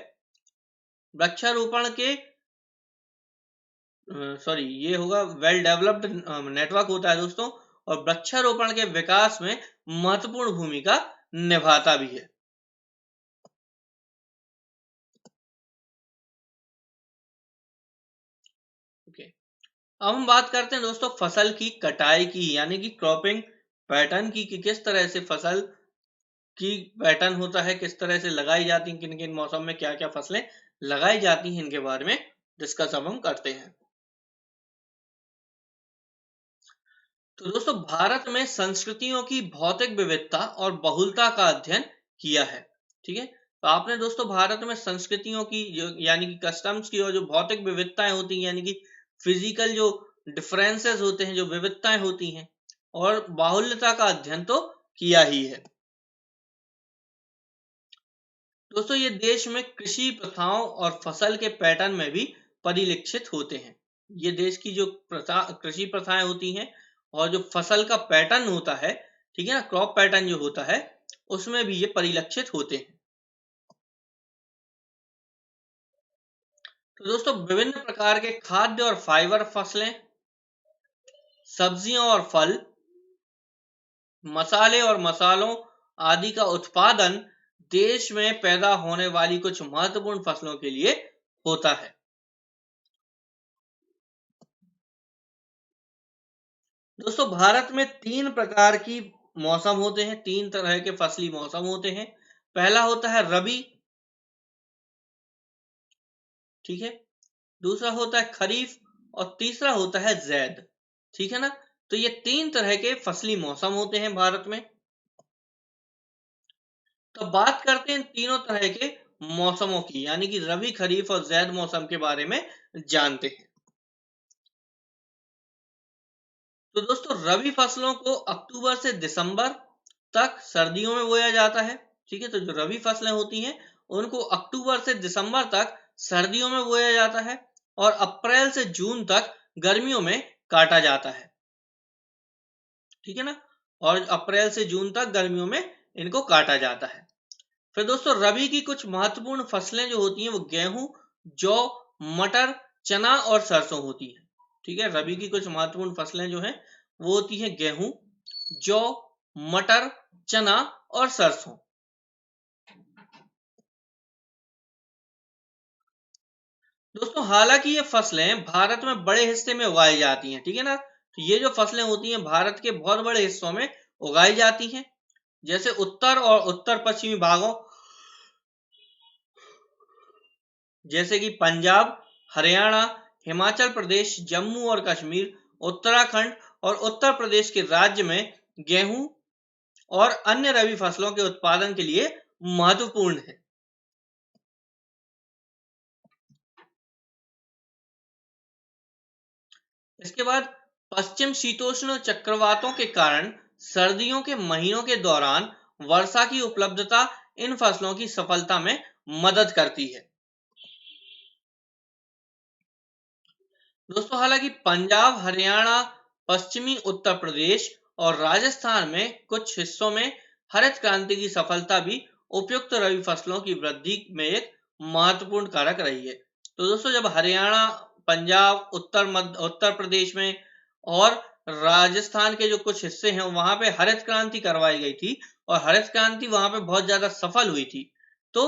वृक्षारोपण के सॉरी ये होगा वेल डेवलप्ड नेटवर्क होता है दोस्तों, और वृक्षारोपण के विकास में महत्वपूर्ण भूमिका निभाता भी है। ओके, अब हम बात करते हैं दोस्तों फसल की कटाई की, यानी कि क्रॉपिंग पैटर्न की, कि किस तरह से फसल की पैटर्न होता है, किस तरह से लगाई जाती है, किन किन मौसम में क्या क्या फसलें लगाई जाती हैं, इनके बारे में डिस्कस अब हम करते हैं। तो दोस्तों भारत में संस्कृतियों की भौतिक विविधता और बहुलता का अध्ययन किया है। ठीक है, तो आपने दोस्तों भारत में संस्कृतियों की जो यानी कि कस्टम्स की और जो भौतिक विविधताएं होती हैं, यानी कि फिजिकल जो डिफरेंसेस होते हैं, जो विविधताएं होती हैं, और बाहुल्यता का अध्ययन तो किया ही है। दोस्तों ये देश में कृषि प्रथाओं और फसल के पैटर्न में भी परिलक्षित होते हैं। ये देश की जो कृषि प्रथाएं होती हैं और जो फसल का पैटर्न होता है, ठीक है ना, क्रॉप पैटर्न जो होता है, उसमें भी ये परिलक्षित होते हैं। तो दोस्तों विभिन्न प्रकार के खाद्य और फाइबर फसलें, सब्जियां और फल, मसाले और मसालों आदि का उत्पादन देश में पैदा होने वाली कुछ महत्वपूर्ण फसलों के लिए होता है। दोस्तों भारत में 3 प्रकार की मौसम होते हैं, 3 तरह के फसली मौसम होते हैं। पहला होता है रबी, ठीक है, दूसरा होता है खरीफ और तीसरा होता है जैद। ठीक है ना, तो ये 3 तरह के फसली मौसम होते हैं भारत में। तो बात करते हैं तीनों तरह के मौसमों की, यानी कि रबी, खरीफ और जैद मौसम के बारे में जानते हैं। तो दोस्तों रबी फसलों को अक्टूबर से दिसंबर तक सर्दियों में बोया जाता है। ठीक है, तो जो रबी फसलें होती हैं उनको अक्टूबर से दिसंबर तक सर्दियों में बोया जाता है और अप्रैल से जून तक गर्मियों में काटा जाता है। ठीक है ना, और अप्रैल से जून तक गर्मियों में इनको काटा जाता है। फिर दोस्तों रबी की कुछ महत्वपूर्ण फसलें जो होती हैं वो गेहूं, जौ, मटर, चना और सरसों होती है। ठीक है, रबी की कुछ महत्वपूर्ण फसलें जो हैं वो होती हैं गेहूं, जौ, मटर, चना और सरसों। दोस्तों हालांकि ये फसलें भारत में बड़े हिस्से में उगाई जाती हैं, ठीक है ना, तो ये जो फसलें होती हैं भारत के बहुत बड़े हिस्सों में उगाई जाती हैं, जैसे उत्तर और उत्तर पश्चिमी भागों, जैसे कि पंजाब, हरियाणा, हिमाचल प्रदेश, जम्मू और कश्मीर, उत्तराखंड और उत्तर प्रदेश के राज्य में गेहूं और अन्य रबी फसलों के उत्पादन के लिए महत्वपूर्ण है। इसके बाद पश्चिम शीतोष्ण चक्रवातों के कारण सर्दियों के महीनों के दौरान वर्षा की उपलब्धता इन फसलों की सफलता में मदद करती है। दोस्तों हालांकि पंजाब, हरियाणा, पश्चिमी उत्तर प्रदेश और राजस्थान में कुछ हिस्सों में हरित क्रांति की सफलता भी उपयुक्त रबी फसलों की वृद्धि में एक महत्वपूर्ण कारक रही है। तो दोस्तों जब हरियाणा, पंजाब, उत्तर प्रदेश में और राजस्थान के जो कुछ हिस्से हैं वहां पे हरित क्रांति करवाई गई थी और हरित क्रांति वहां पे बहुत ज्यादा सफल हुई थी, तो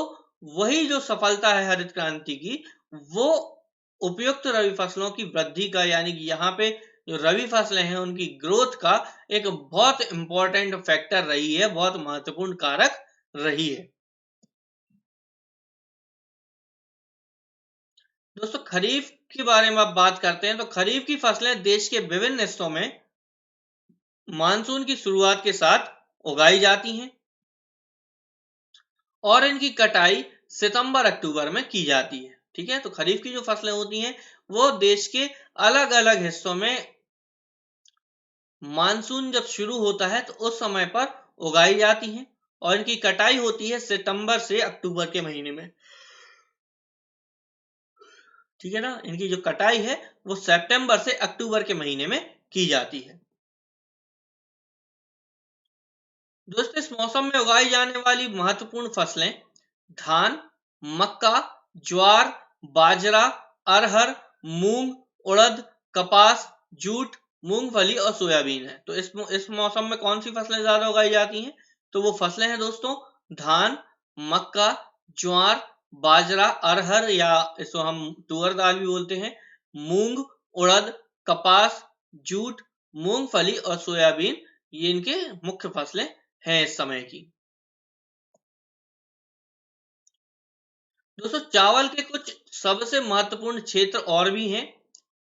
वही जो सफलता है हरित क्रांति की, वो उपयुक्त रबी फसलों की वृद्धि का, यानी कि यहाँ पे जो रबी फसलें हैं उनकी ग्रोथ का एक बहुत इंपॉर्टेंट फैक्टर रही है, बहुत महत्वपूर्ण कारक रही है। दोस्तों खरीफ के बारे में अब बात करते हैं। तो खरीफ की फसलें देश के विभिन्न हिस्सों में मानसून की शुरुआत के साथ उगाई जाती हैं और इनकी कटाई सितंबर अक्टूबर में की जाती है। ठीक है, तो खरीफ की जो फसलें होती हैं वो देश के अलग अलग हिस्सों में मानसून जब शुरू होता है तो उस समय पर उगाई जाती हैं और इनकी कटाई होती है सितंबर से अक्टूबर के महीने में। ठीक है ना, इनकी जो कटाई है वो सितंबर से अक्टूबर के महीने में की जाती है। दोस्तों इस मौसम में उगाई जाने वाली महत्वपूर्ण फसलें धान, मक्का, ज्वार, बाजरा, अरहर, मूंग, उड़द, कपास, जूट, मूंगफली और सोयाबीन है। तो इस मौसम में कौन सी फसलें ज्यादा उगाई जाती हैं? तो वो फसलें हैं दोस्तों धान, मक्का, ज्वार, बाजरा, अरहर या इसको हम तुअर दाल भी बोलते हैं, मूंग, उड़द, कपास, जूट, मूंगफली और सोयाबीन ये इनके मुख्य फसलें हैं इस समय की। दोस्तों चावल के कुछ सबसे महत्वपूर्ण क्षेत्र और भी हैं,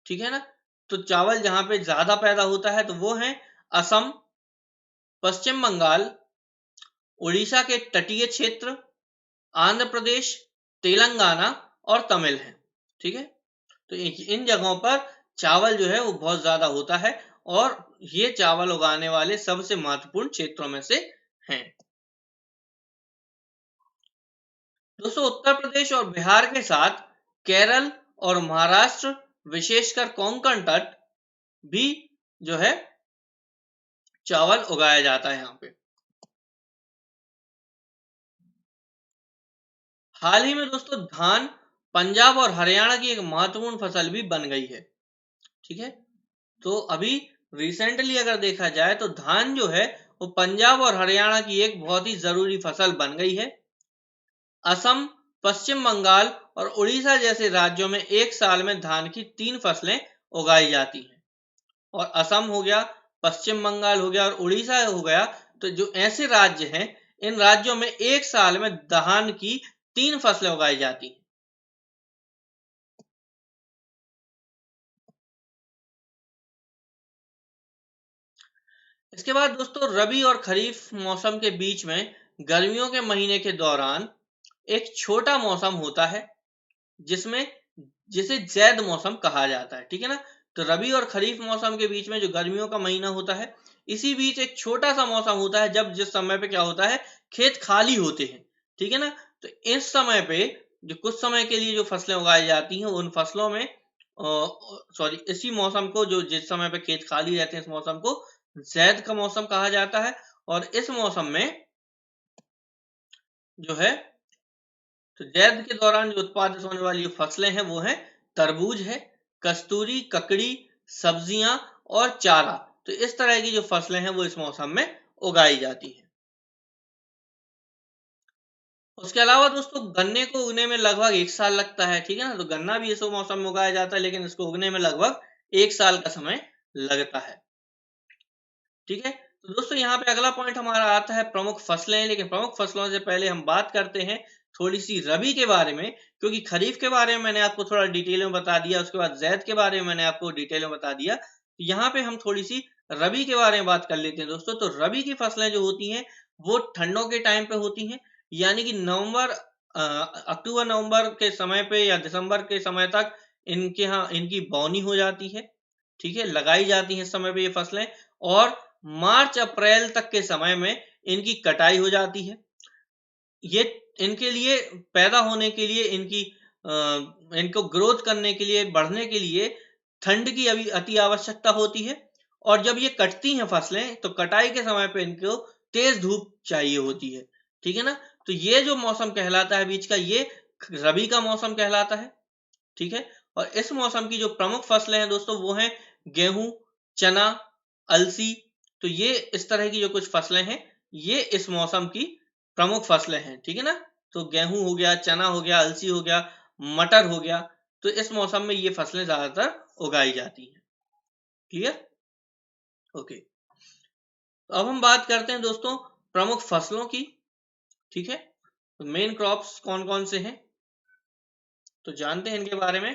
ठीक है ना। तो चावल जहां पे ज्यादा पैदा होता है तो वो है असम, पश्चिम बंगाल, उड़ीसा के तटीय क्षेत्र, आंध्र प्रदेश, तेलंगाना और तमिल है, ठीक है। तो इन जगहों पर चावल जो है वो बहुत ज्यादा होता है और ये चावल उगाने वाले सबसे महत्वपूर्ण क्षेत्रों में से हैं। दोस्तों उत्तर प्रदेश और बिहार के साथ केरल और महाराष्ट्र, विशेषकर कोंकण तट भी जो है चावल उगाया जाता है यहाँ पे। हाल ही में दोस्तों धान पंजाब और हरियाणा की एक महत्वपूर्ण फसल भी बन गई है, ठीक है। तो अभी रिसेंटली अगर देखा जाए तो धान जो है वो पंजाब और हरियाणा की एक बहुत ही जरूरी फसल बन गई है। असम, पश्चिम बंगाल और उड़ीसा जैसे राज्यों में एक साल में धान की 3 फसलें उगाई जाती हैं। और असम हो गया, पश्चिम बंगाल हो गया और उड़ीसा हो गया, तो जो ऐसे राज्य हैं इन राज्यों में एक साल में धान की 3 फसलें उगाई जाती हैं। इसके बाद दोस्तों रबी और खरीफ मौसम के बीच में गर्मियों के महीने के दौरान एक छोटा मौसम होता है जिसमें जिसे जैद मौसम कहा जाता है, ठीक है ना। तो रबी और खरीफ मौसम के बीच में जो गर्मियों का महीना होता है, इसी बीच एक छोटा सा मौसम होता है जब जिस समय पे क्या होता है खेत खाली होते हैं, ठीक है ना। तो इस समय पे जो कुछ समय के लिए जो फसलें उगाई जाती हैं उन फसलों में सॉरी इसी मौसम को जो जिस समय पे खेत खाली रहते हैं इस मौसम को जैद का मौसम कहा जाता है। और इस मौसम में जो है तो जैद के दौरान जो उत्पादित होने वाली जो फसलें हैं वो हैं तरबूज है, कस्तूरी, ककड़ी, सब्जियां और चारा। तो इस तरह की जो फसलें हैं वो इस मौसम में उगाई जाती हैं। उसके अलावा दोस्तों गन्ने को उगने में लगभग एक साल लगता है, ठीक है ना। तो गन्ना भी इस मौसम में उगाया जाता है लेकिन इसको उगने में लगभग एक साल का समय लगता है, ठीक है। तो दोस्तों यहाँ पे अगला पॉइंट हमारा आता है प्रमुख फसलें, लेकिन प्रमुख फसलों से पहले हम बात करते हैं थोड़ी सी रबी के बारे में, क्योंकि खरीफ के बारे में मैंने आपको थोड़ा डिटेल में बता दिया, उसके बाद जैद के बारे में मैंने आपको डिटेल में बता दिया। तो यहाँ पे हम थोड़ी सी रबी के बारे में बात कर लेते हैं दोस्तों। तो रबी की फसलें जो होती हैं वो ठंडों के टाइम पे होती हैं, यानी कि अक्टूबर नवंबर के समय पे या दिसंबर के समय तक इनके यहाँ इनकी बोनी हो जाती है, ठीक है, लगाई जाती है इस समय पे ये फसलें। और मार्च अप्रैल तक के समय में इनकी कटाई हो जाती है। ये इनके लिए पैदा होने के लिए इनको ग्रोथ करने के लिए बढ़ने के लिए ठंड की अभी अति आवश्यकता होती है। और जब ये कटती हैं फसलें तो कटाई के समय पे इनको तेज धूप चाहिए होती है, ठीक है ना। तो ये जो मौसम कहलाता है बीच का ये रबी का मौसम कहलाता है, ठीक है। और इस मौसम की जो प्रमुख फसलें हैं दोस्तों वो हैं गेहूं, चना, अलसी। तो ये इस तरह की जो कुछ फसलें हैं ये इस मौसम की प्रमुख फसलें हैं, ठीक है ना। तो गेहूं हो गया, चना हो गया, अलसी हो गया, मटर हो गया। तो इस मौसम में ये फसलें ज्यादातर उगाई जाती हैं, क्लियर, ओके। तो अब हम बात करते हैं दोस्तों प्रमुख फसलों की, ठीक है। तो मेन क्रॉप्स कौन कौन से हैं तो जानते हैं इनके बारे में।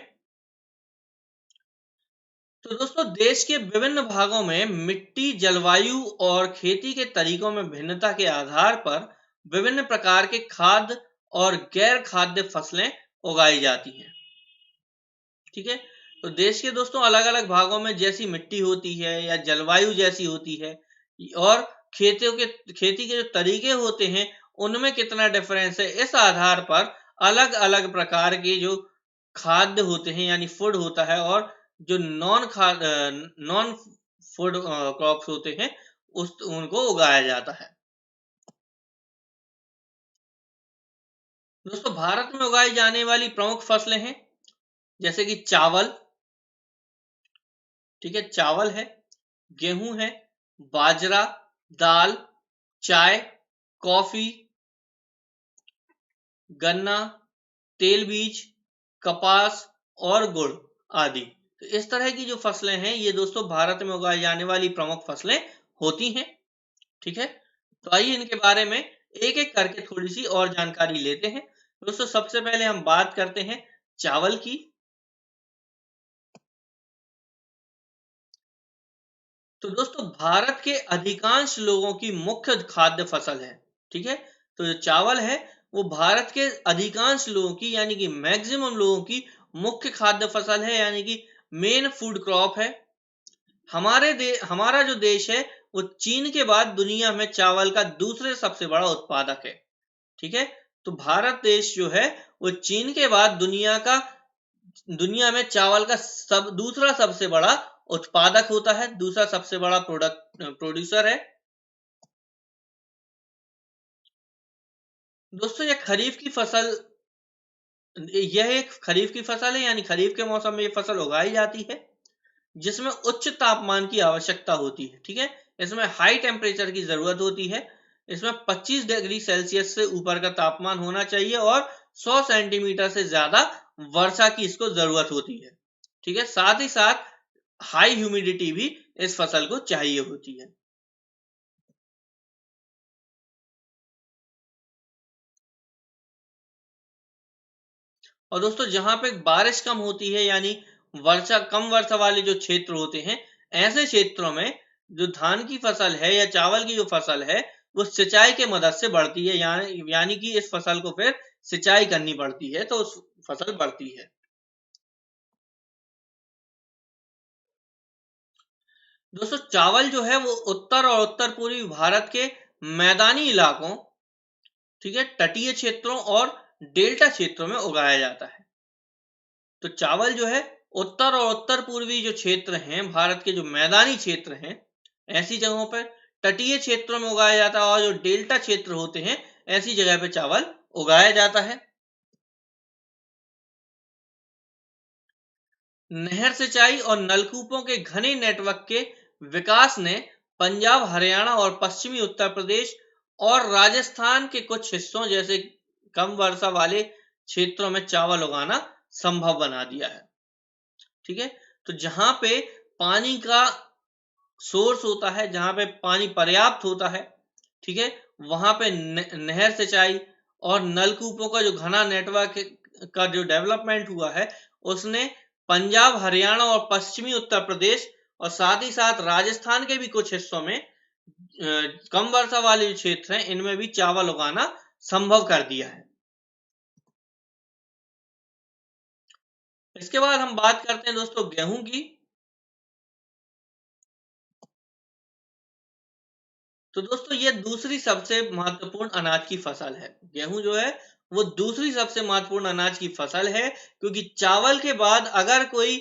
तो दोस्तों देश के विभिन्न भागों में मिट्टी, जलवायु और खेती के तरीकों में भिन्नता के आधार पर विभिन्न प्रकार के खाद्य और गैर खाद्य फसलें उगाई जाती हैं, ठीक है। तो देश के दोस्तों अलग अलग भागों में जैसी मिट्टी होती है या जलवायु जैसी होती है और खेती के जो तरीके होते हैं उनमें कितना डिफरेंस है, इस आधार पर अलग अलग प्रकार के जो खाद्य होते हैं यानी फूड होता है और जो नॉन फूड क्रॉप्स होते हैं उस उनको उगाया जाता है। दोस्तों भारत में उगाई जाने वाली प्रमुख फसलें हैं जैसे कि चावल, ठीक है, चावल है, गेहूं है, बाजरा, दाल, चाय, कॉफी, गन्ना, तेल बीज, कपास और गुड़ आदि। तो इस तरह की जो फसलें हैं ये दोस्तों भारत में उगाई जाने वाली प्रमुख फसलें होती हैं। ठीक है, तो आइए इनके बारे में एक एक करके थोड़ी सी और जानकारी लेते हैं। दोस्तों सबसे पहले हम बात करते हैं चावल की। तो दोस्तों भारत के अधिकांश लोगों की मुख्य खाद्य फसल है। ठीक है, तो जो चावल है वो भारत के अधिकांश लोगों की यानी कि मैक्सिमम लोगों की मुख्य खाद्य फसल है, यानी कि मेन फूड क्रॉप है। हमारा जो देश है वो चीन के बाद दुनिया में चावल का दूसरे सबसे बड़ा उत्पादक है। ठीक है, तो भारत देश जो है वो चीन के बाद दुनिया में चावल का दूसरा सबसे बड़ा उत्पादक होता है, दूसरा सबसे बड़ा प्रोड्यूसर है। दोस्तों यह एक खरीफ की फसल है, यानी खरीफ के मौसम में ये फसल उगाई जाती है, जिसमें उच्च तापमान की आवश्यकता होती है। ठीक है, इसमें हाई टेम्परेचर की जरूरत होती है। इसमें 25 डिग्री सेल्सियस से ऊपर का तापमान होना चाहिए और 100 सेंटीमीटर से ज्यादा वर्षा की इसको जरूरत होती है। ठीक है, साथ ही साथ हाई ह्यूमिडिटी भी इस फसल को चाहिए होती है। और दोस्तों जहां पे बारिश कम होती है, यानी कम वर्षा वाले जो क्षेत्र होते हैं, ऐसे क्षेत्रों में जो धान की फसल है या चावल की जो फसल है वो सिंचाई के मदद से बढ़ती है, यानी कि इस फसल को फिर सिंचाई करनी पड़ती है तो उस फसल बढ़ती है। दोस्तों चावल जो है वो उत्तर और उत्तर पूर्वी भारत के मैदानी इलाकों, ठीक है, तटीय क्षेत्रों और डेल्टा क्षेत्रों में उगाया जाता है। तो चावल जो है उत्तर और उत्तर पूर्वी जो क्षेत्र हैं भारत के, जो मैदानी क्षेत्र हैं, ऐसी जगहों पर, तटीय क्षेत्रों में उगाया जाता है, और जो डेल्टा क्षेत्र होते हैं ऐसी जगह पे चावल उगाया जाता है। नहर सिंचाई और नलकूपों के घने नेटवर्क के विकास ने पंजाब, हरियाणा और पश्चिमी उत्तर प्रदेश और राजस्थान के कुछ हिस्सों जैसे कम वर्षा वाले क्षेत्रों में चावल उगाना संभव बना दिया है। ठीक है, तो जहां पे पानी का सोर्स होता है, जहां पे पानी पर्याप्त होता है, ठीक है, वहां पे नहर सिंचाई और नलकूपों का जो घना नेटवर्क का जो डेवलपमेंट हुआ है, उसने पंजाब, हरियाणा और पश्चिमी उत्तर प्रदेश और साथ ही साथ राजस्थान के भी कुछ हिस्सों में कम वर्षा वाले जो क्षेत्र हैं इनमें भी चावल उगाना संभव कर दिया है। इसके बाद हम बात करते हैं दोस्तों गेहूं की। तो दोस्तों ये दूसरी सबसे महत्वपूर्ण अनाज की फसल है। गेहूं जो है वो दूसरी सबसे महत्वपूर्ण अनाज की फसल है, क्योंकि चावल के बाद अगर कोई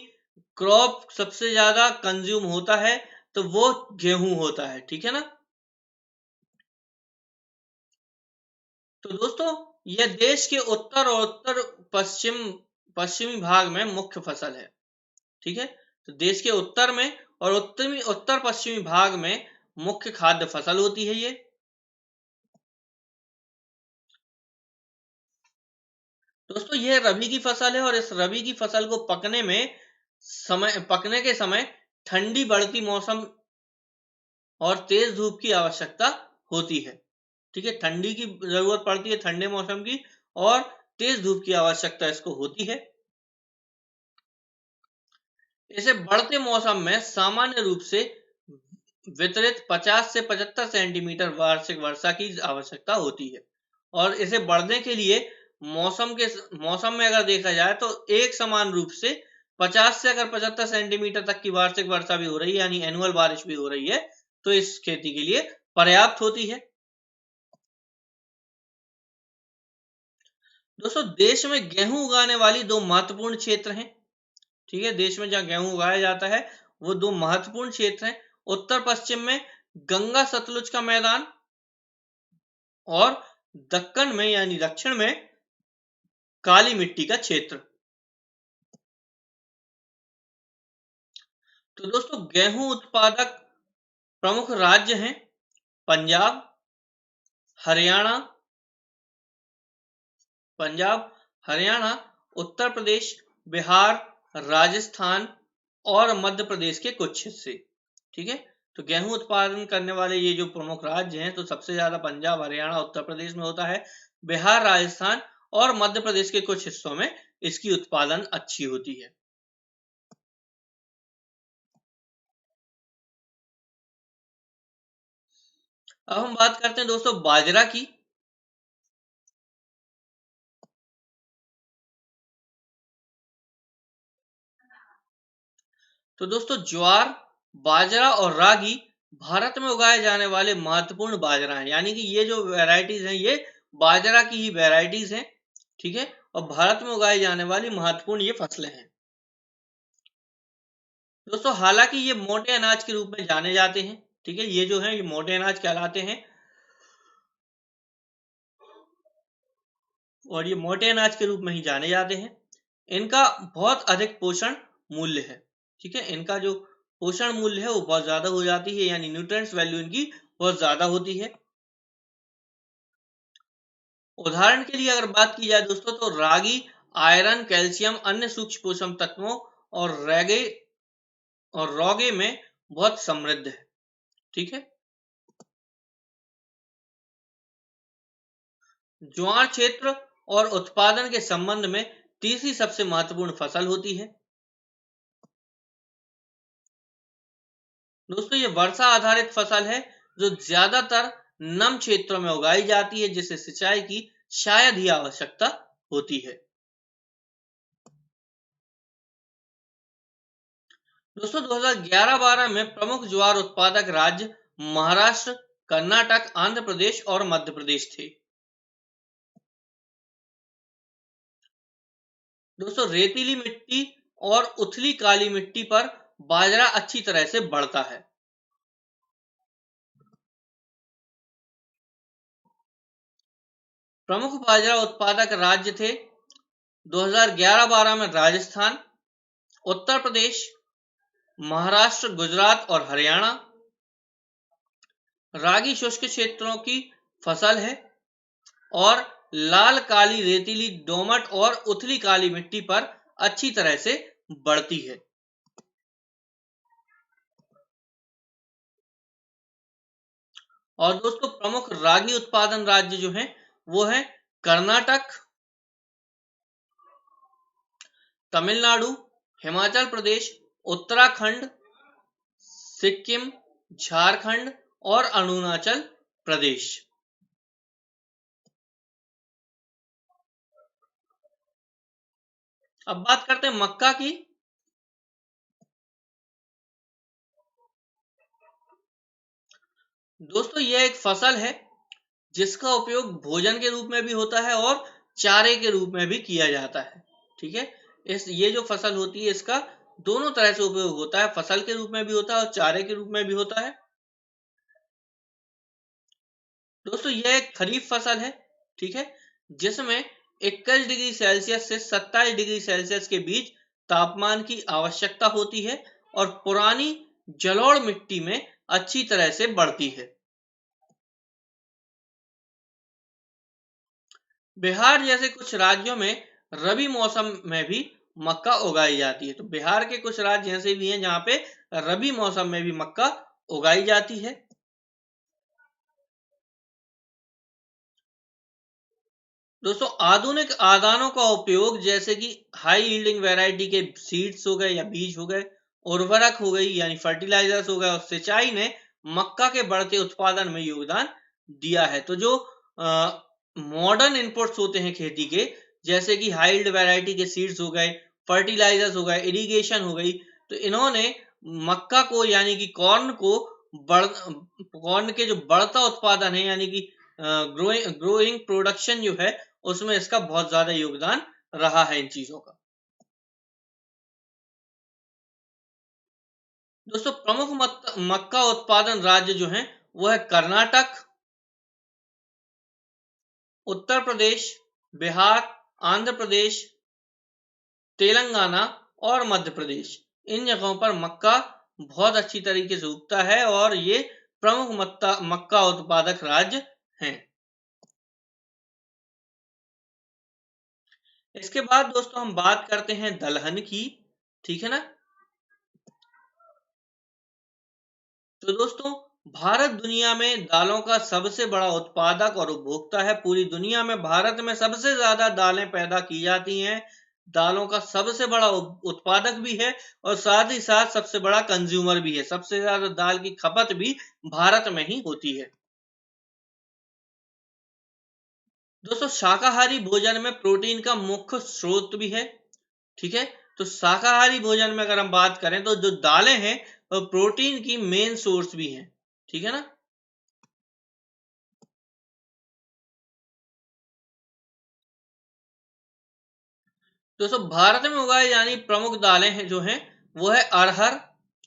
क्रॉप सबसे ज्यादा कंज्यूम होता है तो वो गेहूं होता है। ठीक है ना, तो दोस्तों यह देश के उत्तर और उत्तर पश्चिमी भाग में मुख्य फसल है। ठीक है, तो देश के उत्तर में और उत्तर पश्चिमी भाग में मुख्य खाद्य फसल होती है ये। दोस्तों यह रबी की फसल है और इस रबी की फसल को पकने के समय ठंडी बढ़ती मौसम और तेज धूप की आवश्यकता होती है। ठीक है, ठंडी की जरूरत पड़ती है, ठंडे मौसम की, और तेज धूप की आवश्यकता इसको होती है। इसे बढ़ते मौसम में सामान्य रूप से वितरित 50 से 75 सेंटीमीटर वार्षिक वर्षा की आवश्यकता होती है। और इसे बढ़ने के लिए मौसम में अगर देखा जाए तो एक समान रूप से 50 से अगर 75 सेंटीमीटर तक की वार्षिक वर्षा भी हो रही है, यानी एनुअल बारिश भी हो रही है, तो इस खेती के लिए पर्याप्त होती है। दोस्तों देश में गेहूं उगाने वाली दो महत्वपूर्ण क्षेत्र हैं। ठीक है, देश में जहाँ गेहूं उगाया जाता है वो दो महत्वपूर्ण क्षेत्र हैं। उत्तर पश्चिम में गंगा सतलुज का मैदान, और दक्कन में यानी दक्षिण में काली मिट्टी का क्षेत्र। तो दोस्तों गेहूं उत्पादक प्रमुख राज्य हैं पंजाब, हरियाणा, पंजाब, हरियाणा, उत्तर प्रदेश, बिहार, राजस्थान और मध्य प्रदेश के कुछ हिस्से। ठीक है, तो गेहूं उत्पादन करने वाले ये जो प्रमुख राज्य हैं, तो सबसे ज्यादा पंजाब, हरियाणा, उत्तर प्रदेश में होता है। बिहार, राजस्थान और मध्य प्रदेश के कुछ हिस्सों में इसकी उत्पादन अच्छी होती है। अब हम बात करते हैं दोस्तों बाजरा की। तो दोस्तों ज्वार, बाजरा और रागी भारत में उगाए जाने वाले महत्वपूर्ण बाजरा हैं, यानी कि ये जो वैरायटीज हैं ये बाजरा की ही वैरायटीज हैं। ठीक है, और भारत में उगाई जाने वाली महत्वपूर्ण ये फसलें हैं। दोस्तों हालांकि ये मोटे अनाज के रूप में जाने जाते हैं। ठीक है, ये जो है ये मोटे अनाज कहलाते हैं और ये मोटे अनाज के रूप में ही जाने जाते हैं। इनका बहुत अधिक पोषण मूल्य है। ठीक है, इनका जो पोषण मूल्य है वो बहुत ज्यादा हो जाती है, यानी न्यूट्रिएंट्स वैल्यू इनकी बहुत ज्यादा होती है। उदाहरण के लिए अगर बात की जाए दोस्तों, तो रागी आयरन, कैल्शियम, अन्य सूक्ष्म पोषक तत्वों और रोगे में बहुत समृद्ध है। ठीक है, ज्वार क्षेत्र और उत्पादन के संबंध में तीसरी सबसे महत्वपूर्ण फसल होती है। दोस्तों ये वर्षा आधारित फसल है जो ज्यादातर नम क्षेत्रों में उगाई जाती है, जिसे सिंचाई की शायद ही आवश्यकता होती है। दोस्तों 2011-12 में प्रमुख ज्वार उत्पादक राज्य महाराष्ट्र, कर्नाटक, आंध्र प्रदेश और मध्य प्रदेश थे। दोस्तों रेतीली मिट्टी और उथली काली मिट्टी पर बाजरा अच्छी तरह से बढ़ता है। प्रमुख बाजरा उत्पादक राज्य थे 2011-12 में राजस्थान, उत्तर प्रदेश, महाराष्ट्र, गुजरात और हरियाणा। रागी शुष्क क्षेत्रों की फसल है और लाल, काली, रेतीली, दोमट और उथली काली मिट्टी पर अच्छी तरह से बढ़ती है। और दोस्तों प्रमुख रागी उत्पादन राज्य जो हैं वो है कर्नाटक, तमिलनाडु, हिमाचल प्रदेश, उत्तराखंड, सिक्किम, झारखंड और अरुणाचल प्रदेश। अब बात करते हैं मक्का की। दोस्तों यह एक फसल है जिसका उपयोग भोजन के रूप में भी होता है और चारे के रूप में भी किया जाता है। ठीक है, इस ये जो फसल होती है इसका दोनों तरह से उपयोग होता है, फसल के रूप में भी होता है और चारे के रूप में भी होता है। दोस्तों यह एक खरीफ फसल है। ठीक है, जिसमें 21 डिग्री सेल्सियस से 27 डिग्री सेल्सियस के बीच तापमान की आवश्यकता होती है और पुरानी जलोढ़ मिट्टी में अच्छी तरह से बढ़ती है। बिहार जैसे कुछ राज्यों में रबी मौसम में भी मक्का उगाई जाती है। तो बिहार के कुछ राज्य ऐसे भी हैं जहां पे रबी मौसम में भी मक्का उगाई जाती है। दोस्तों आधुनिक आदानों का उपयोग जैसे कि हाई यील्डिंग वैरायटी के सीड्स हो गए या बीज हो गए, उर्वरक हो गई यानी फर्टिलाइजर्स हो गए और सिंचाई ने मक्का के बढ़ते उत्पादन में योगदान दिया है। तो जो मॉडर्न इनपुट्स होते हैं खेती के, जैसे कि हाई यील्ड वैरायटी के सीड्स हो गए, फर्टिलाइजर्स हो गए, इरिगेशन हो गई, तो इन्होंने मक्का को यानी कि कॉर्न के जो बढ़ता उत्पादन है यानी कि ग्रोइंग प्रोडक्शन जो है उसमें इसका बहुत ज्यादा योगदान रहा है इन चीजों का। दोस्तों प्रमुख मक्का उत्पादन राज्य जो हैं वो है कर्नाटक, उत्तर प्रदेश, बिहार, आंध्र प्रदेश, तेलंगाना और मध्य प्रदेश। इन जगहों पर मक्का बहुत अच्छी तरीके से उगता है और ये प्रमुख मक्का उत्पादक राज्य हैं। इसके बाद दोस्तों हम बात करते हैं दलहन की। ठीक है ना, तो दोस्तों, भारत दुनिया में दालों का सबसे बड़ा उत्पादक और उपभोक्ता है। पूरी दुनिया में भारत में सबसे ज्यादा दालें पैदा की जाती हैं। दालों का सबसे बड़ा उत्पादक भी है और साथ ही साथ सबसे बड़ा कंज्यूमर भी है। सबसे ज्यादा दाल की खपत भी भारत में ही होती है। दोस्तों, शाकाहारी भोजन में प्रोटीन का मुख्य स्रोत भी है। ठीक है, तो शाकाहारी भोजन में अगर हम बात करें तो जो दालें हैं वो प्रोटीन की मेन सोर्स भी हैं। ठीक है ना। दोस्तों, भारत में उगाई यानी प्रमुख दालें हैं जो हैं वो है अरहर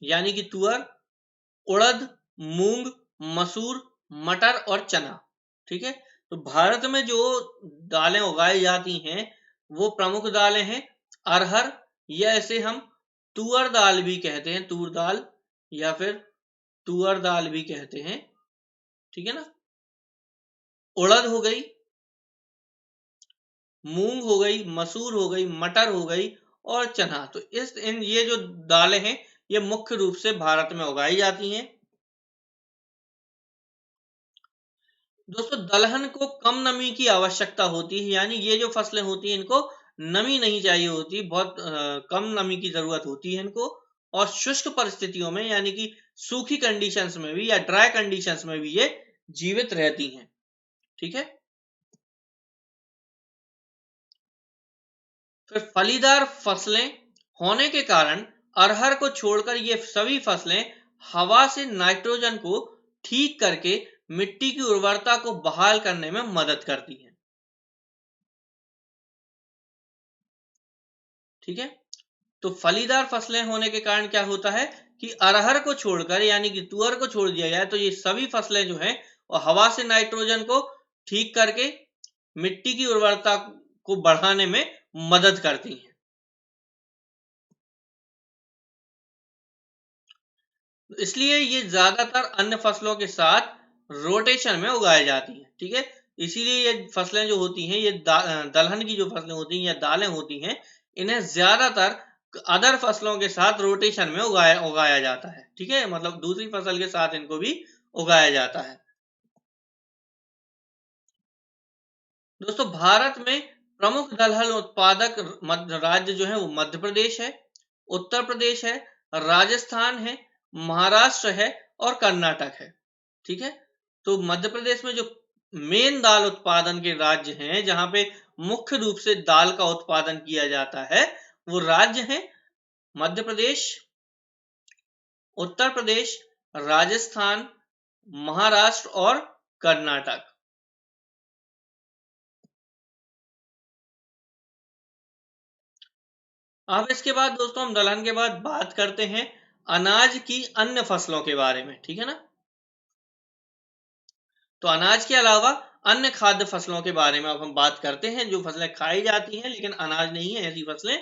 यानी कि तुअर, उड़द, मूंग, मसूर, मटर और चना। ठीक है, तो भारत में जो दालें उगाई जाती हैं वो प्रमुख दालें हैं अरहर, या इसे हम तुअर दाल भी कहते हैं, तूर दाल या फिर तुअर दाल भी कहते हैं। ठीक है ना। उड़द हो गई, मूंग हो गई, मसूर हो गई, मटर हो गई और चना। तो ये जो दालें हैं ये मुख्य रूप से भारत में उगाई जाती हैं। दोस्तों, दलहन को कम नमी की आवश्यकता होती है, यानी ये जो फसलें होती हैं इनको नमी नहीं चाहिए होती, बहुत कम नमी की जरूरत होती है इनको। और शुष्क परिस्थितियों में यानी कि सूखी कंडीशंस में भी या ड्राई कंडीशंस में भी ये जीवित रहती हैं। ठीक है। फिर फलीदार फसलें होने के कारण अरहर को छोड़कर ये सभी फसलें हवा से नाइट्रोजन को ठीक करके मिट्टी की उर्वरता को बहाल करने में मदद करती हैं। ठीक है, तो फलीदार फसलें होने के कारण क्या होता है कि अरहर को छोड़कर यानी कि तुअर को छोड़ दिया जाए तो ये सभी फसलें जो हैं वो हवा से नाइट्रोजन को ठीक करके मिट्टी की उर्वरता को बढ़ाने में मदद करती हैं। इसलिए ये ज्यादातर अन्य फसलों के साथ रोटेशन में उगाई जाती हैं। ठीक है, इसीलिए ये फसलें जो होती हैं ये दलहन की जो फसलें होती हैं या दालें होती हैं इन्हें ज्यादातर अदर फसलों के साथ रोटेशन में उगाया उगाया जाता है। ठीक है, मतलब दूसरी फसल के साथ इनको भी उगाया जाता है। दोस्तों, भारत में प्रमुख दलहन उत्पादक मध्य राज्य जो है वो मध्य प्रदेश है, उत्तर प्रदेश है, राजस्थान है, महाराष्ट्र है और कर्नाटक है। ठीक है, तो मध्य प्रदेश में जो मेन दाल उत्पादन के राज्य हैं जहां पे मुख्य रूप से दाल का उत्पादन किया जाता है वो राज्य हैं मध्य प्रदेश, उत्तर प्रदेश, राजस्थान, महाराष्ट्र और कर्नाटक। अब इसके बाद दोस्तों हम दलहन के बाद बात करते हैं अनाज की अन्य फसलों के बारे में। ठीक है ना। तो अनाज के अलावा अन्य खाद्य फसलों के बारे में अब हम बात करते हैं जो फसलें खाई जाती हैं लेकिन अनाज नहीं है ऐसी फसलें।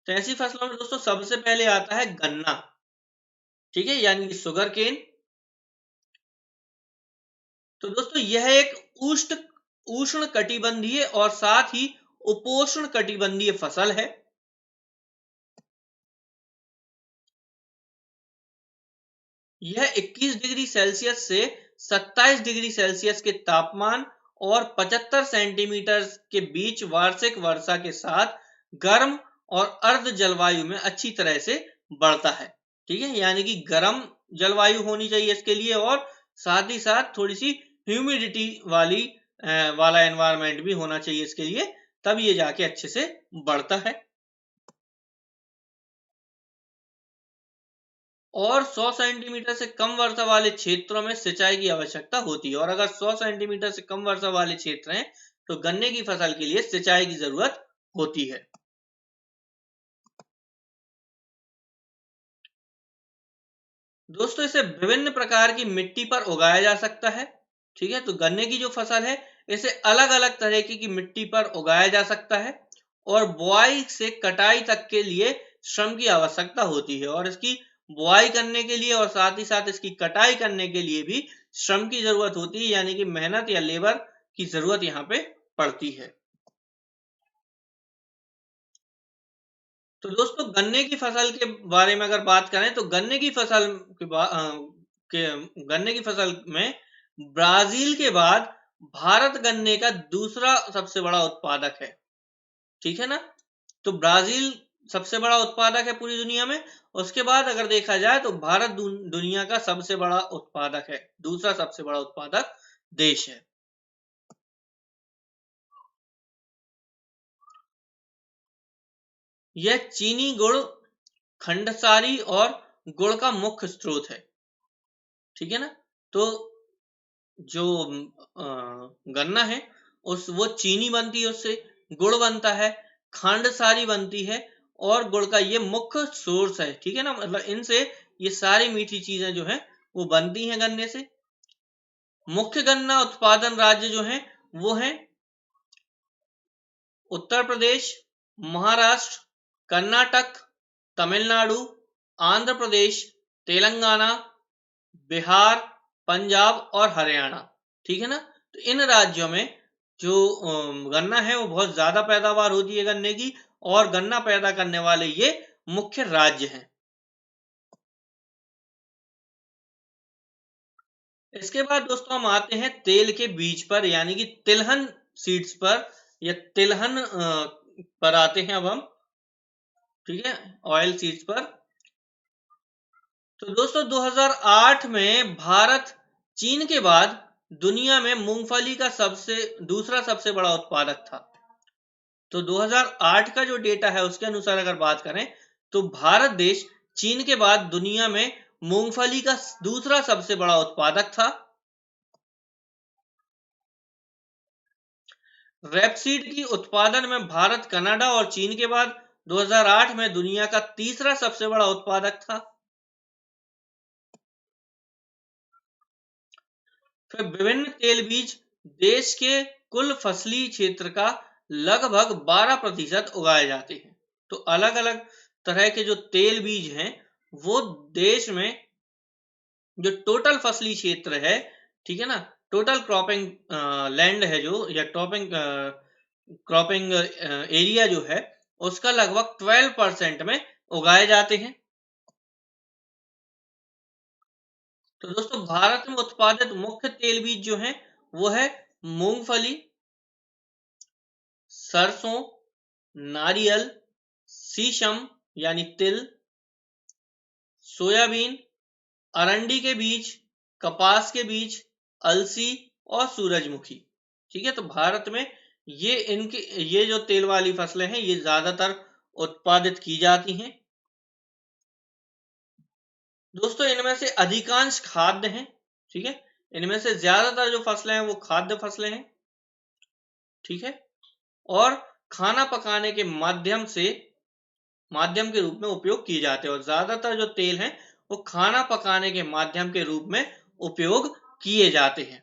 तो ऐसी फसलों में दोस्तों सबसे पहले आता है गन्ना। ठीक है, यानी कि शुगर केन। तो दोस्तों यह एक उष्ण उष्ण कटिबंधीय और साथ ही उपोष्ण कटिबंधीय फसल है। यह 21 डिग्री सेल्सियस से 27 डिग्री सेल्सियस के तापमान और 75 सेंटीमीटर के बीच वार्षिक वर्षा के साथ गर्म और अर्ध जलवायु में अच्छी तरह से बढ़ता है। ठीक है, यानी कि गर्म जलवायु होनी चाहिए इसके लिए और साथ ही साथ थोड़ी सी ह्यूमिडिटी वाला एनवायरनमेंट भी होना चाहिए इसके लिए, तब ये जाके अच्छे से बढ़ता है। और 100 सेंटीमीटर से कम वर्षा वाले क्षेत्रों में सिंचाई की आवश्यकता होती है, और अगर 100 सेंटीमीटर से कम वर्षा वाले क्षेत्र हैं तो गन्ने की फसल के लिए सिंचाई की जरूरत होती है। दोस्तों, इसे विभिन्न प्रकार की मिट्टी पर उगाया जा सकता है। ठीक है, तो गन्ने की जो फसल है इसे अलग अलग तरीके की मिट्टी पर उगाया जा सकता है और बुआई से कटाई तक के लिए श्रम की आवश्यकता होती है, और इसकी बुआई करने के लिए और साथ ही साथ इसकी कटाई करने के लिए भी श्रम की जरूरत होती है, यानी कि मेहनत या लेबर की जरूरत यहाँ पे पड़ती है। तो दोस्तों, गन्ने की फसल के बारे में अगर बात करें तो गन्ने की फसल के के गन्ने की फसल में ब्राजील के बाद भारत गन्ने का दूसरा सबसे बड़ा उत्पादक है। ठीक है ना? तो ब्राजील सबसे बड़ा उत्पादक है पूरी दुनिया में। उसके बाद अगर देखा जाए तो भारत दुनिया का सबसे बड़ा उत्पादक है, दूसरा सबसे बड़ा उत्पादक देश है। यह चीनी, गुड़, खंडसारी और गुड़ का मुख्य स्रोत है। ठीक है ना? तो जो गन्ना है उस वो चीनी बनती है, उससे गुड़ बनता है, खंड सारी बनती है और गुड़ का ये मुख्य सोर्स है। ठीक है ना? मतलब इनसे ये सारी मीठी चीजें जो है वो बनती हैं गन्ने से। मुख्य गन्ना उत्पादन राज्य जो है वो है उत्तर प्रदेश, महाराष्ट्र, कर्नाटक, तमिलनाडु, आंध्र प्रदेश, तेलंगाना, बिहार, पंजाब और हरियाणा। ठीक है ना? तो इन राज्यों में जो गन्ना है वो बहुत ज्यादा पैदावार होती है गन्ने की, और गन्ना पैदा करने वाले ये मुख्य राज्य हैं। इसके बाद दोस्तों हम आते हैं तेल के बीज पर, यानी कि तिलहन सीड्स पर, या तिलहन पर आते हैं अब हम। ठीक है, ऑयल सीड्स पर। तो दोस्तों 2008 में भारत चीन के बाद दुनिया में मूंगफली का दूसरा सबसे बड़ा उत्पादक था। तो 2008 का जो डेटा है उसके अनुसार अगर बात करें तो भारत देश चीन के बाद दुनिया में मूंगफली का दूसरा सबसे बड़ा उत्पादक था। रेपसीड की उत्पादन में भारत कनाडा और चीन के बाद 2008 में दुनिया का तीसरा सबसे बड़ा उत्पादक था। फिर विभिन्न तेल बीज देश के कुल फसली क्षेत्र का लगभग 12% उगाए जाते हैं। तो अलग अलग तरह के जो तेल बीज हैं वो देश में जो टोटल फसली क्षेत्र है, ठीक है ना, टोटल क्रॉपिंग लैंड है जो, या टॉपिंग क्रॉपिंग एरिया जो है उसका लगभग 12% में उगाए जाते हैं। तो दोस्तों भारत में उत्पादित मुख्य तेल बीज जो हैं वो है मूंगफली, सरसों, नारियल, सीसम यानी तिल, सोयाबीन, अरंडी के बीज, कपास के बीज, अलसी और सूरजमुखी। ठीक है, तो भारत में ये जो तेल वाली फसलें हैं ये ज्यादातर उत्पादित की जाती हैं। दोस्तों इनमें से अधिकांश खाद्य हैं। ठीक है, इनमें से ज्यादातर जो फसलें हैं वो खाद्य फसलें हैं। ठीक है, और खाना पकाने के माध्यम के रूप में उपयोग किए जाते हैं, और ज्यादातर जो तेल हैं वो खाना पकाने के माध्यम के रूप में उपयोग किए जाते हैं।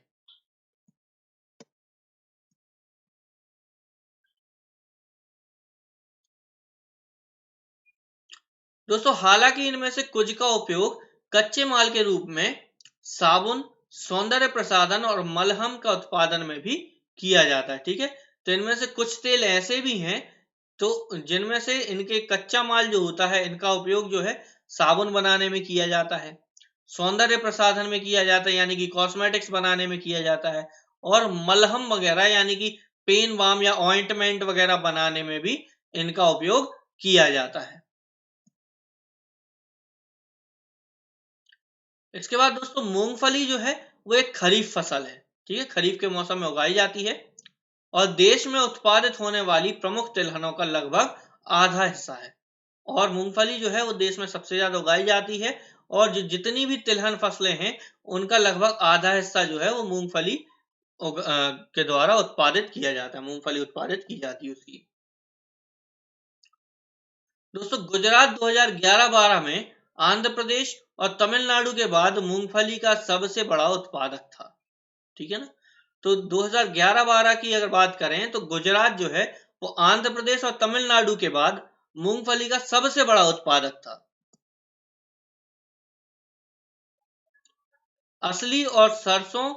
दोस्तों हालांकि इनमें से कुछ का उपयोग कच्चे माल के रूप में साबुन, सौंदर्य प्रसाधन और मलहम का उत्पादन में भी किया जाता है। ठीक है, तो इनमें से कुछ तेल ऐसे भी हैं तो जिनमें से इनके कच्चा माल जो होता है इनका उपयोग जो है साबुन बनाने में किया जाता है, सौंदर्य प्रसाधन में किया जाता है यानी कि कॉस्मेटिक्स बनाने में किया जाता है, और मलहम वगैरह यानी कि पेन बाम या ऑइंटमेंट वगैरह बनाने में भी इनका उपयोग किया जाता है। इसके बाद दोस्तों मूंगफली जो है वो एक खरीफ फसल है। ठीक है, खरीफ के मौसम में उगाई जाती है और देश में उत्पादित होने वाली प्रमुख तिलहनों का लगभग आधा हिस्सा है। और मूंगफली जो है वो देश में सबसे ज्यादा उगाई जाती है, और जो जितनी भी तिलहन फसलें हैं उनका लगभग आधा हिस्सा जो है वो मूंगफली के द्वारा उत्पादित किया जाता है, मूंगफली उत्पादित की जाती है उसकी। दोस्तों गुजरात 2011-12 में आंध्र प्रदेश और तमिलनाडु के बाद मूंगफली का सबसे बड़ा उत्पादक था। ठीक है ना, तो 2011-12 की अगर बात करें तो गुजरात जो है वो आंध्र प्रदेश और तमिलनाडु के बाद मूंगफली का सबसे बड़ा उत्पादक था। असली और सरसों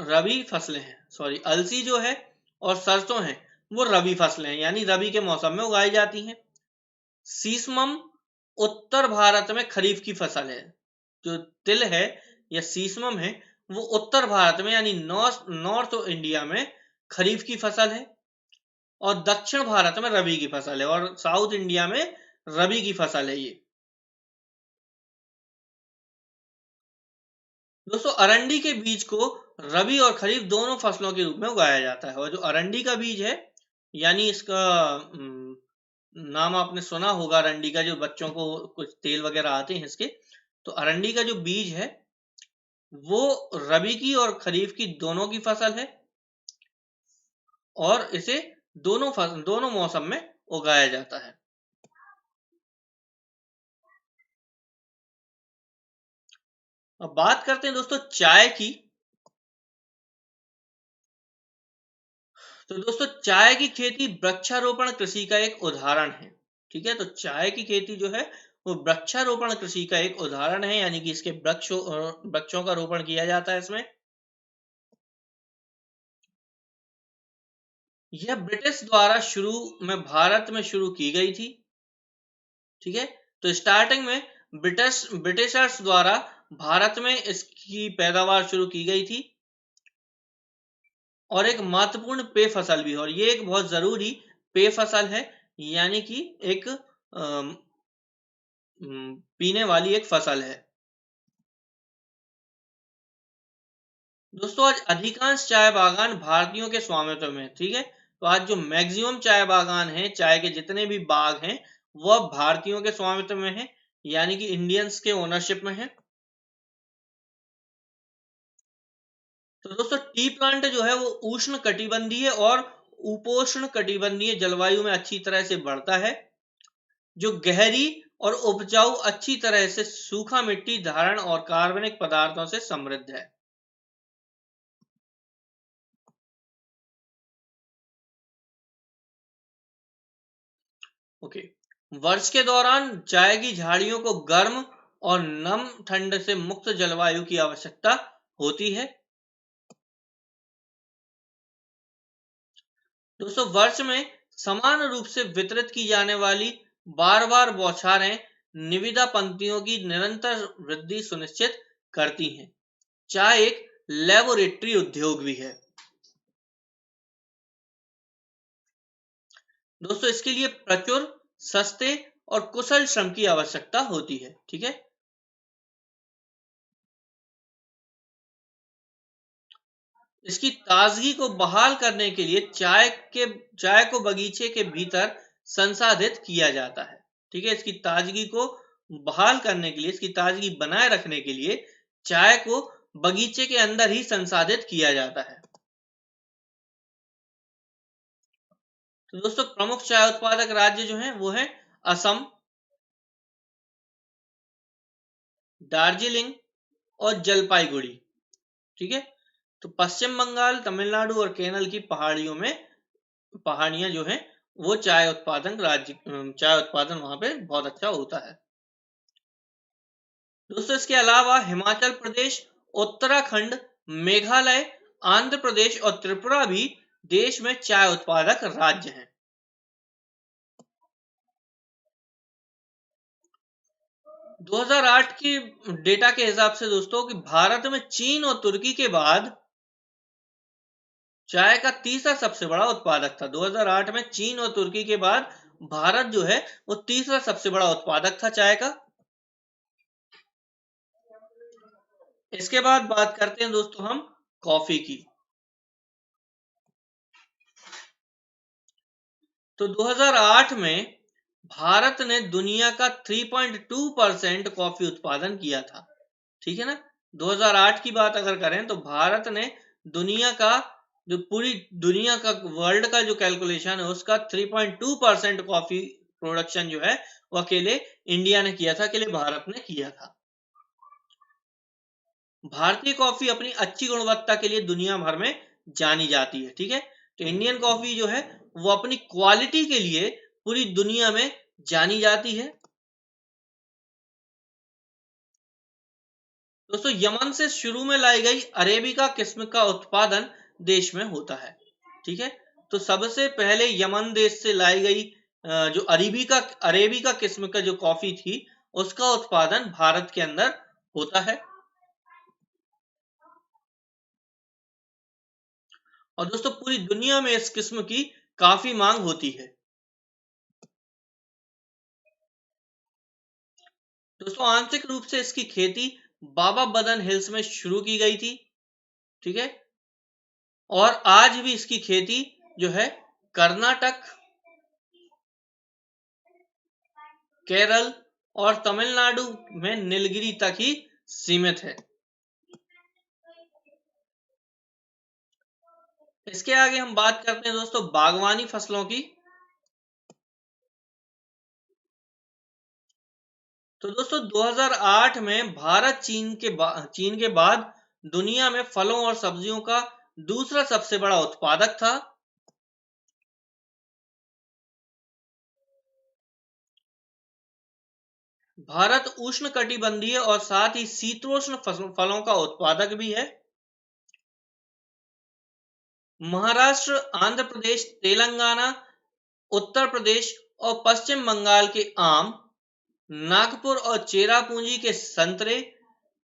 रबी फसलें हैं, सॉरी अलसी जो है और सरसों है वो रबी फसलें हैं, यानी रबी के मौसम में उगाई जाती हैं। सीसमम उत्तर भारत में खरीफ की फसल है। जो तिल है या सीसमम है वो उत्तर भारत में यानी नॉर्थ इंडिया में खरीफ की फसल है, और दक्षिण भारत में रबी की फसल है, और साउथ इंडिया में रबी की फसल है ये। दोस्तों अरंडी के बीज को रबी और खरीफ दोनों फसलों के रूप में उगाया जाता है, और जो अरंडी का बीज है यानी इसका नाम आपने सुना होगा अरंडी का, जो बच्चों को कुछ तेल वगैरह आते हैं इसके, तो अरंडी का जो बीज है वो रबी की और खरीफ की दोनों की फसल है, और इसे दोनों मौसम में उगाया जाता है। अब बात करते हैं दोस्तों चाय की। तो दोस्तों चाय की खेती वृक्षारोपण कृषि का एक उदाहरण है। ठीक है, तो चाय की खेती जो है वो वृक्षारोपण कृषि का एक उदाहरण है, यानी कि इसके वृक्षों का रोपण किया जाता है इसमें। यह ब्रिटिश द्वारा शुरू में भारत में शुरू की गई थी। ठीक है, तो स्टार्टिंग में ब्रिटिशर्स द्वारा भारत में इसकी पैदावार शुरू की गई थी, और एक महत्वपूर्ण पेय फसल भी है, और ये एक बहुत जरूरी पेय फसल है, यानी कि एक पीने वाली एक फसल है। दोस्तों आज अधिकांश चाय बागान भारतीयों के स्वामित्व में, ठीक है, तो आज जो मैक्सिमम चाय बागान हैं, चाय के जितने भी बाग हैं वो अब भारतीयों के स्वामित्व में है, यानी कि इंडियंस के ओनरशिप में है। तो दोस्तों टी प्लांट जो है वो उष्ण कटिबंधीय और उपोष्ण कटिबंधीय जलवायु में अच्छी तरह से बढ़ता है, जो गहरी और उपजाऊ अच्छी तरह से सूखा मिट्टी धारण और कार्बनिक पदार्थों से समृद्ध है। ओके, वर्ष के दौरान चाय की झाड़ियों को गर्म और नम ठंड से मुक्त जलवायु की आवश्यकता होती है। दोस्तों वर्ष में समान रूप से वितरित की जाने वाली बार बार बौछारें निविदा पंक्तियों की निरंतर वृद्धि सुनिश्चित करती हैं। चाय एक लेबोरेटरी उद्योग भी है। दोस्तों इसके लिए प्रचुर, सस्ते और कुशल श्रम की आवश्यकता होती है। ठीक है, इसकी ताजगी को बहाल करने के लिए चाय को बगीचे के भीतर संसाधित किया जाता है। ठीक है, इसकी ताजगी को बहाल करने के लिए, इसकी ताजगी बनाए रखने के लिए चाय को बगीचे के अंदर ही संसाधित किया जाता है। तो दोस्तों प्रमुख चाय उत्पादक राज्य जो हैं वो हैं असम, दार्जिलिंग और जलपाईगुड़ी। ठीक है, तो पश्चिम बंगाल, तमिलनाडु और केरल की पहाड़ियां जो हैं वो चाय उत्पादन वहां पे बहुत अच्छा होता है। दोस्तों इसके अलावा हिमाचल प्रदेश, उत्तराखंड, मेघालय, आंध्र प्रदेश और त्रिपुरा भी देश में चाय उत्पादक राज्य हैं। 2008 की डेटा के हिसाब से दोस्तों कि भारत में चीन और तुर्की के बाद चाय का तीसरा सबसे बड़ा उत्पादक था। 2008 में चीन और तुर्की के बाद भारत जो है वो तीसरा सबसे बड़ा उत्पादक था चाय का। इसके बाद बात करते हैं दोस्तों हम कॉफी की। तो 2008 में भारत ने दुनिया का 3.2% कॉफी उत्पादन किया था। ठीक है ना, 2008 की बात अगर करें तो भारत ने दुनिया का जो पूरी दुनिया का वर्ल्ड का जो कैलकुलेशन है उसका 3.2% कॉफी प्रोडक्शन जो है वो अकेले इंडिया ने किया था, अकेले भारत ने किया था। भारतीय कॉफी अपनी अच्छी गुणवत्ता के लिए दुनिया भर में जानी जाती है। ठीक है, तो इंडियन कॉफी जो है वो अपनी क्वालिटी के लिए पूरी दुनिया में जानी जाती है। दोस्तों यमन से शुरू में लाई गई अरेबिका किस्म का उत्पादन देश में होता है। ठीक है, तो सबसे पहले यमन देश से लाई गई जो अरेबिका किस्म का जो कॉफी थी उसका उत्पादन भारत के अंदर होता है। और दोस्तों पूरी दुनिया में इस किस्म की काफी मांग होती है। दोस्तों आंशिक रूप से इसकी खेती बाबा बदन हिल्स में शुरू की गई थी, ठीक है, और आज भी इसकी खेती जो है कर्नाटक, केरल और तमिलनाडु में नीलगिरी तक ही सीमित है। इसके आगे हम बात करते हैं दोस्तों बागवानी फसलों की। तो दोस्तों 2008 में भारत चीन के बाद दुनिया में फलों और सब्जियों का दूसरा सबसे बड़ा उत्पादक था। भारत उष्णकटिबंधीय और साथ ही शीतोष्ण फलों का उत्पादक भी है। महाराष्ट्र, आंध्र प्रदेश, तेलंगाना, उत्तर प्रदेश और पश्चिम बंगाल के आम, नागपुर और चेरापूंजी के संतरे,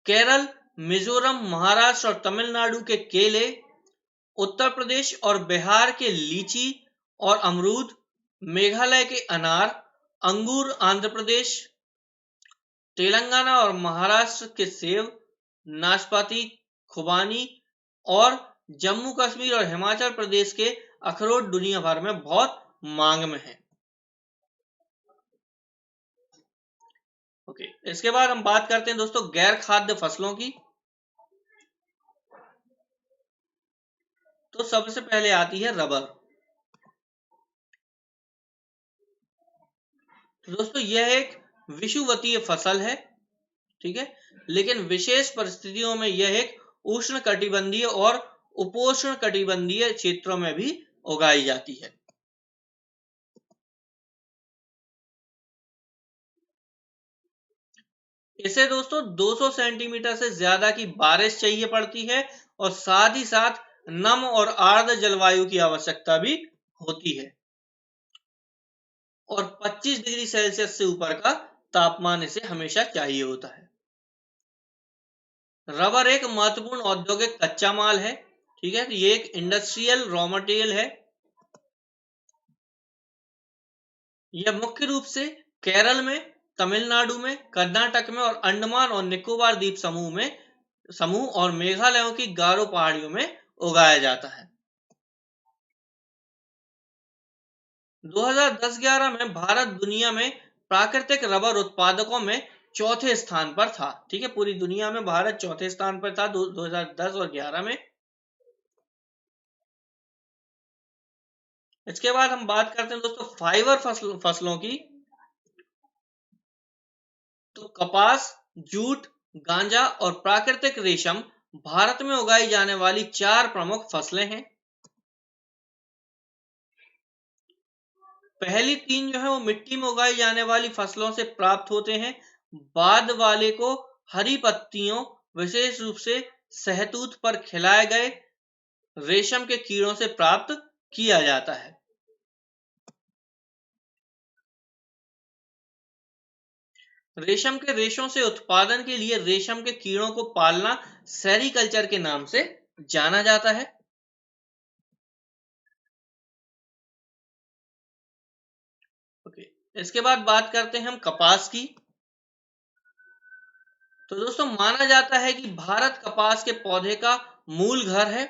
केरल, मिजोरम, महाराष्ट्र और तमिलनाडु के केले, उत्तर प्रदेश और बिहार के लीची और अमरूद, मेघालय के अनार, अंगूर, आंध्र प्रदेश, तेलंगाना और महाराष्ट्र के सेब, नाशपाती, खुबानी और जम्मू कश्मीर और हिमाचल प्रदेश के अखरोट दुनिया भर में बहुत मांग में है। ओके, इसके बाद हम बात करते हैं दोस्तों गैर खाद्य फसलों की। तो सबसे पहले आती है रबर। तो दोस्तों यह एक विषुवतीय फसल है, ठीक है, लेकिन विशेष परिस्थितियों में यह एक उष्ण कटिबंधीय और उपोष्ण कटिबंधीय क्षेत्रों में भी उगाई जाती है। इसे दोस्तों 200 सेंटीमीटर से ज्यादा की बारिश चाहिए पड़ती है और साथ ही साथ नम और आर्द्र जलवायु की आवश्यकता भी होती है और 25 डिग्री सेल्सियस से ऊपर का तापमान इसे हमेशा चाहिए होता है। रबर एक महत्वपूर्ण औद्योगिक कच्चा माल है, ठीक है, तो ये एक इंडस्ट्रियल रॉ मटेरियल है। यह मुख्य रूप से केरल में, तमिलनाडु में, कर्नाटक में और अंडमान और निकोबार द्वीप समूह और मेघालयों की गारो पहाड़ियों में उगाया जाता है। 2010-11 में भारत दुनिया में प्राकृतिक रबर उत्पादकों में चौथे स्थान पर था, ठीक है, पूरी दुनिया में भारत चौथे स्थान पर था 2010 और 11 में। इसके बाद हम बात करते हैं दोस्तों फाइबर फसलों की। तो कपास, जूट, गांजा और प्राकृतिक रेशम भारत में उगाई जाने वाली चार प्रमुख फसलें हैं। पहली तीन जो है वो मिट्टी में उगाई जाने वाली फसलों से प्राप्त होते हैं, बाद वाले को हरी पत्तियों, विशेष रूप से सहतूत पर खिलाए गए रेशम के कीड़ों से प्राप्त किया जाता है। रेशम के रेशों से उत्पादन के लिए रेशम के कीड़ों को पालना सेरीकल्चर के नाम से जाना जाता है। ओके, इसके बाद बात करते हैं हम कपास की। तो दोस्तों माना जाता है कि भारत कपास के पौधे का मूल घर है।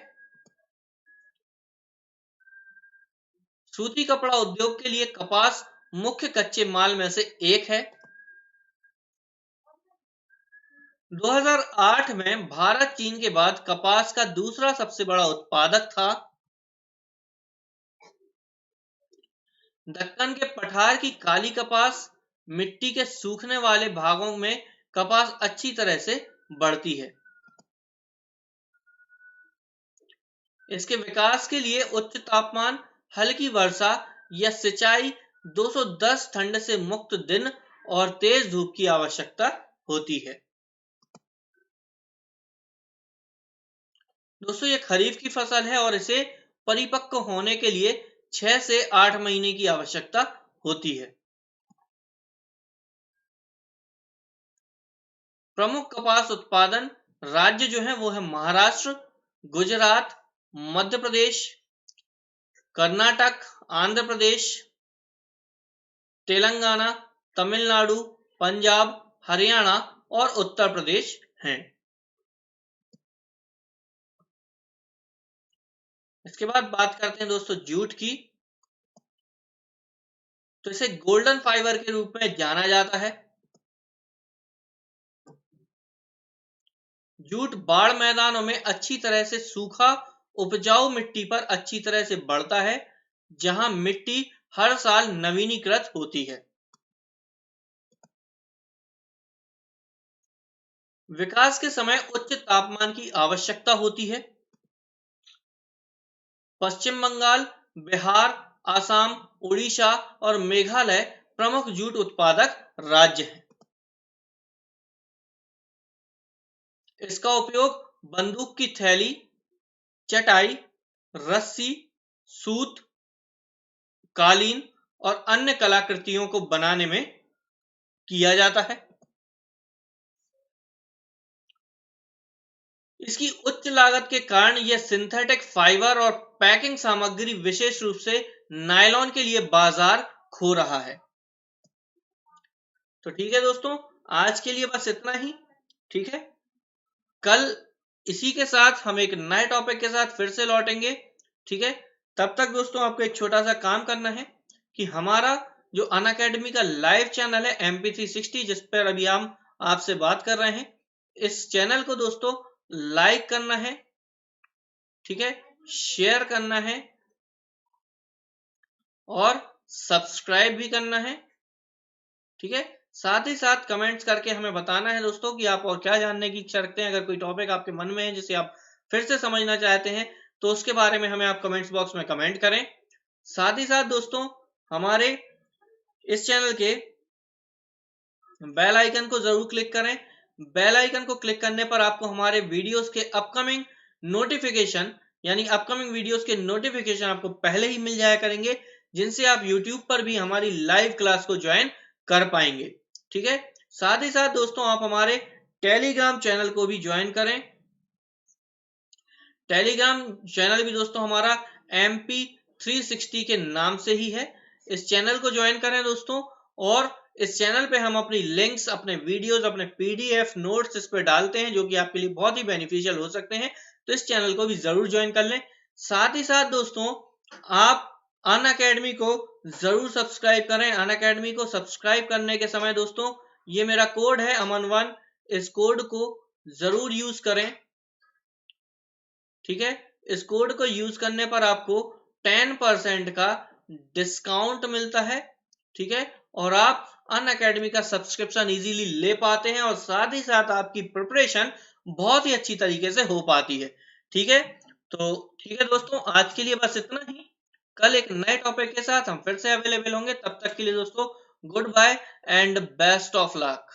सूती कपड़ा उद्योग के लिए कपास मुख्य कच्चे माल में से एक है। 2008 में भारत चीन के बाद कपास का दूसरा सबसे बड़ा उत्पादक था। दक्कन के पठार की काली कपास मिट्टी के सूखने वाले भागों में कपास अच्छी तरह से बढ़ती है। इसके विकास के लिए उच्च तापमान, हल्की वर्षा या सिंचाई, 210 ठंड से मुक्त दिन और तेज धूप की आवश्यकता होती है। दोस्तों ये खरीफ की फसल है और इसे परिपक्व होने के लिए 6 से 8 महीने की आवश्यकता होती है। प्रमुख कपास उत्पादन राज्य जो है वो है महाराष्ट्र, गुजरात, मध्य प्रदेश, कर्नाटक, आंध्र प्रदेश, तेलंगाना, तमिलनाडु, पंजाब, हरियाणा और उत्तर प्रदेश हैं। इसके बाद बात करते हैं दोस्तों जूट की। तो इसे गोल्डन फाइबर के रूप में जाना जाता है। जूट बाढ़ मैदानों में अच्छी तरह से सूखा उपजाऊ मिट्टी पर अच्छी तरह से बढ़ता है, जहां मिट्टी हर साल नवीनीकृत होती है। विकास के समय उच्च तापमान की आवश्यकता होती है। पश्चिम बंगाल, बिहार, असम, उड़ीसा और मेघालय प्रमुख जूट उत्पादक राज्य हैं। इसका उपयोग बंदूक की थैली, चटाई, रस्सी, सूत, कालीन और अन्य कलाकृतियों को बनाने में किया जाता है। इसकी उच्च लागत के कारण यह सिंथेटिक फाइबर और पैकिंग सामग्री विशेष रूप से नायलॉन के लिए बाजार खो रहा है। तो ठीक है दोस्तों, आज के लिए बस इतना ही। ठीक है, कल इसी के साथ हम एक नए टॉपिक के साथ फिर से लौटेंगे। ठीक है, तब तक दोस्तों आपको एक छोटा सा काम करना है कि हमारा जो अनअकैडमी का लाइव चैनल है MP360, जिस पर अभी हम आपसे बात कर रहे हैं, इस चैनल को दोस्तों लाइक करना है, ठीक है, शेयर करना है और सब्सक्राइब भी करना है। ठीक है, साथ ही साथ कमेंट्स करके हमें बताना है दोस्तों कि आप और क्या जानने की इच्छा रखते हैं। अगर कोई टॉपिक आपके मन में है जिसे आप फिर से समझना चाहते हैं तो उसके बारे में हमें आप कमेंट्स बॉक्स में कमेंट करें। साथ ही साथ दोस्तों हमारे इस चैनल के बेल आइकन को जरूर क्लिक करें। बेल आइकन को क्लिक करने पर आपको हमारे वीडियोस के अपकमिंग नोटिफिकेशन, यानी अपकमिंग वीडियोस के नोटिफिकेशन आपको पहले ही मिल जाया करेंगे, जिनसे आप यूट्यूब पर भी हमारी लाइव क्लास को ज्वाइन कर पाएंगे। ठीक है, साथ ही साथ दोस्तों आप हमारे टेलीग्राम चैनल को भी ज्वाइन करें। टेलीग्राम चैनल भी दोस्तों हमारा MP360 के नाम से ही है। इस चैनल को ज्वाइन करें दोस्तों, और इस चैनल पे हम अपनी लिंक्स, अपने वीडियोस, अपने PDF नोट्स इस पे डालते हैं, जो कि आपके लिए बहुत ही बेनिफिशियल हो सकते हैं। तो इस चैनल को भी जरूर ज्वाइन कर लें। साथ ही साथ दोस्तों आप अनअकैडमी को जरूर सब्सक्राइब करें। अनअकैडमी को सब्सक्राइब करने के समय दोस्तों ये मेरा कोड है अमन1, इस कोड को जरूर यूज करें। ठीक है, इस कोड को यूज करने पर आपको 10% का डिस्काउंट मिलता है। ठीक है, और आप अनअकैडमी का सब्सक्रिप्शन इजीली ले पाते हैं, और साथ ही साथ आपकी प्रिपरेशन बहुत ही अच्छी तरीके से हो पाती है। ठीक है, तो ठीक है दोस्तों, आज के लिए बस इतना ही। कल एक नए टॉपिक के साथ हम फिर से अवेलेबल होंगे। तब तक के लिए दोस्तों goodbye and best of luck.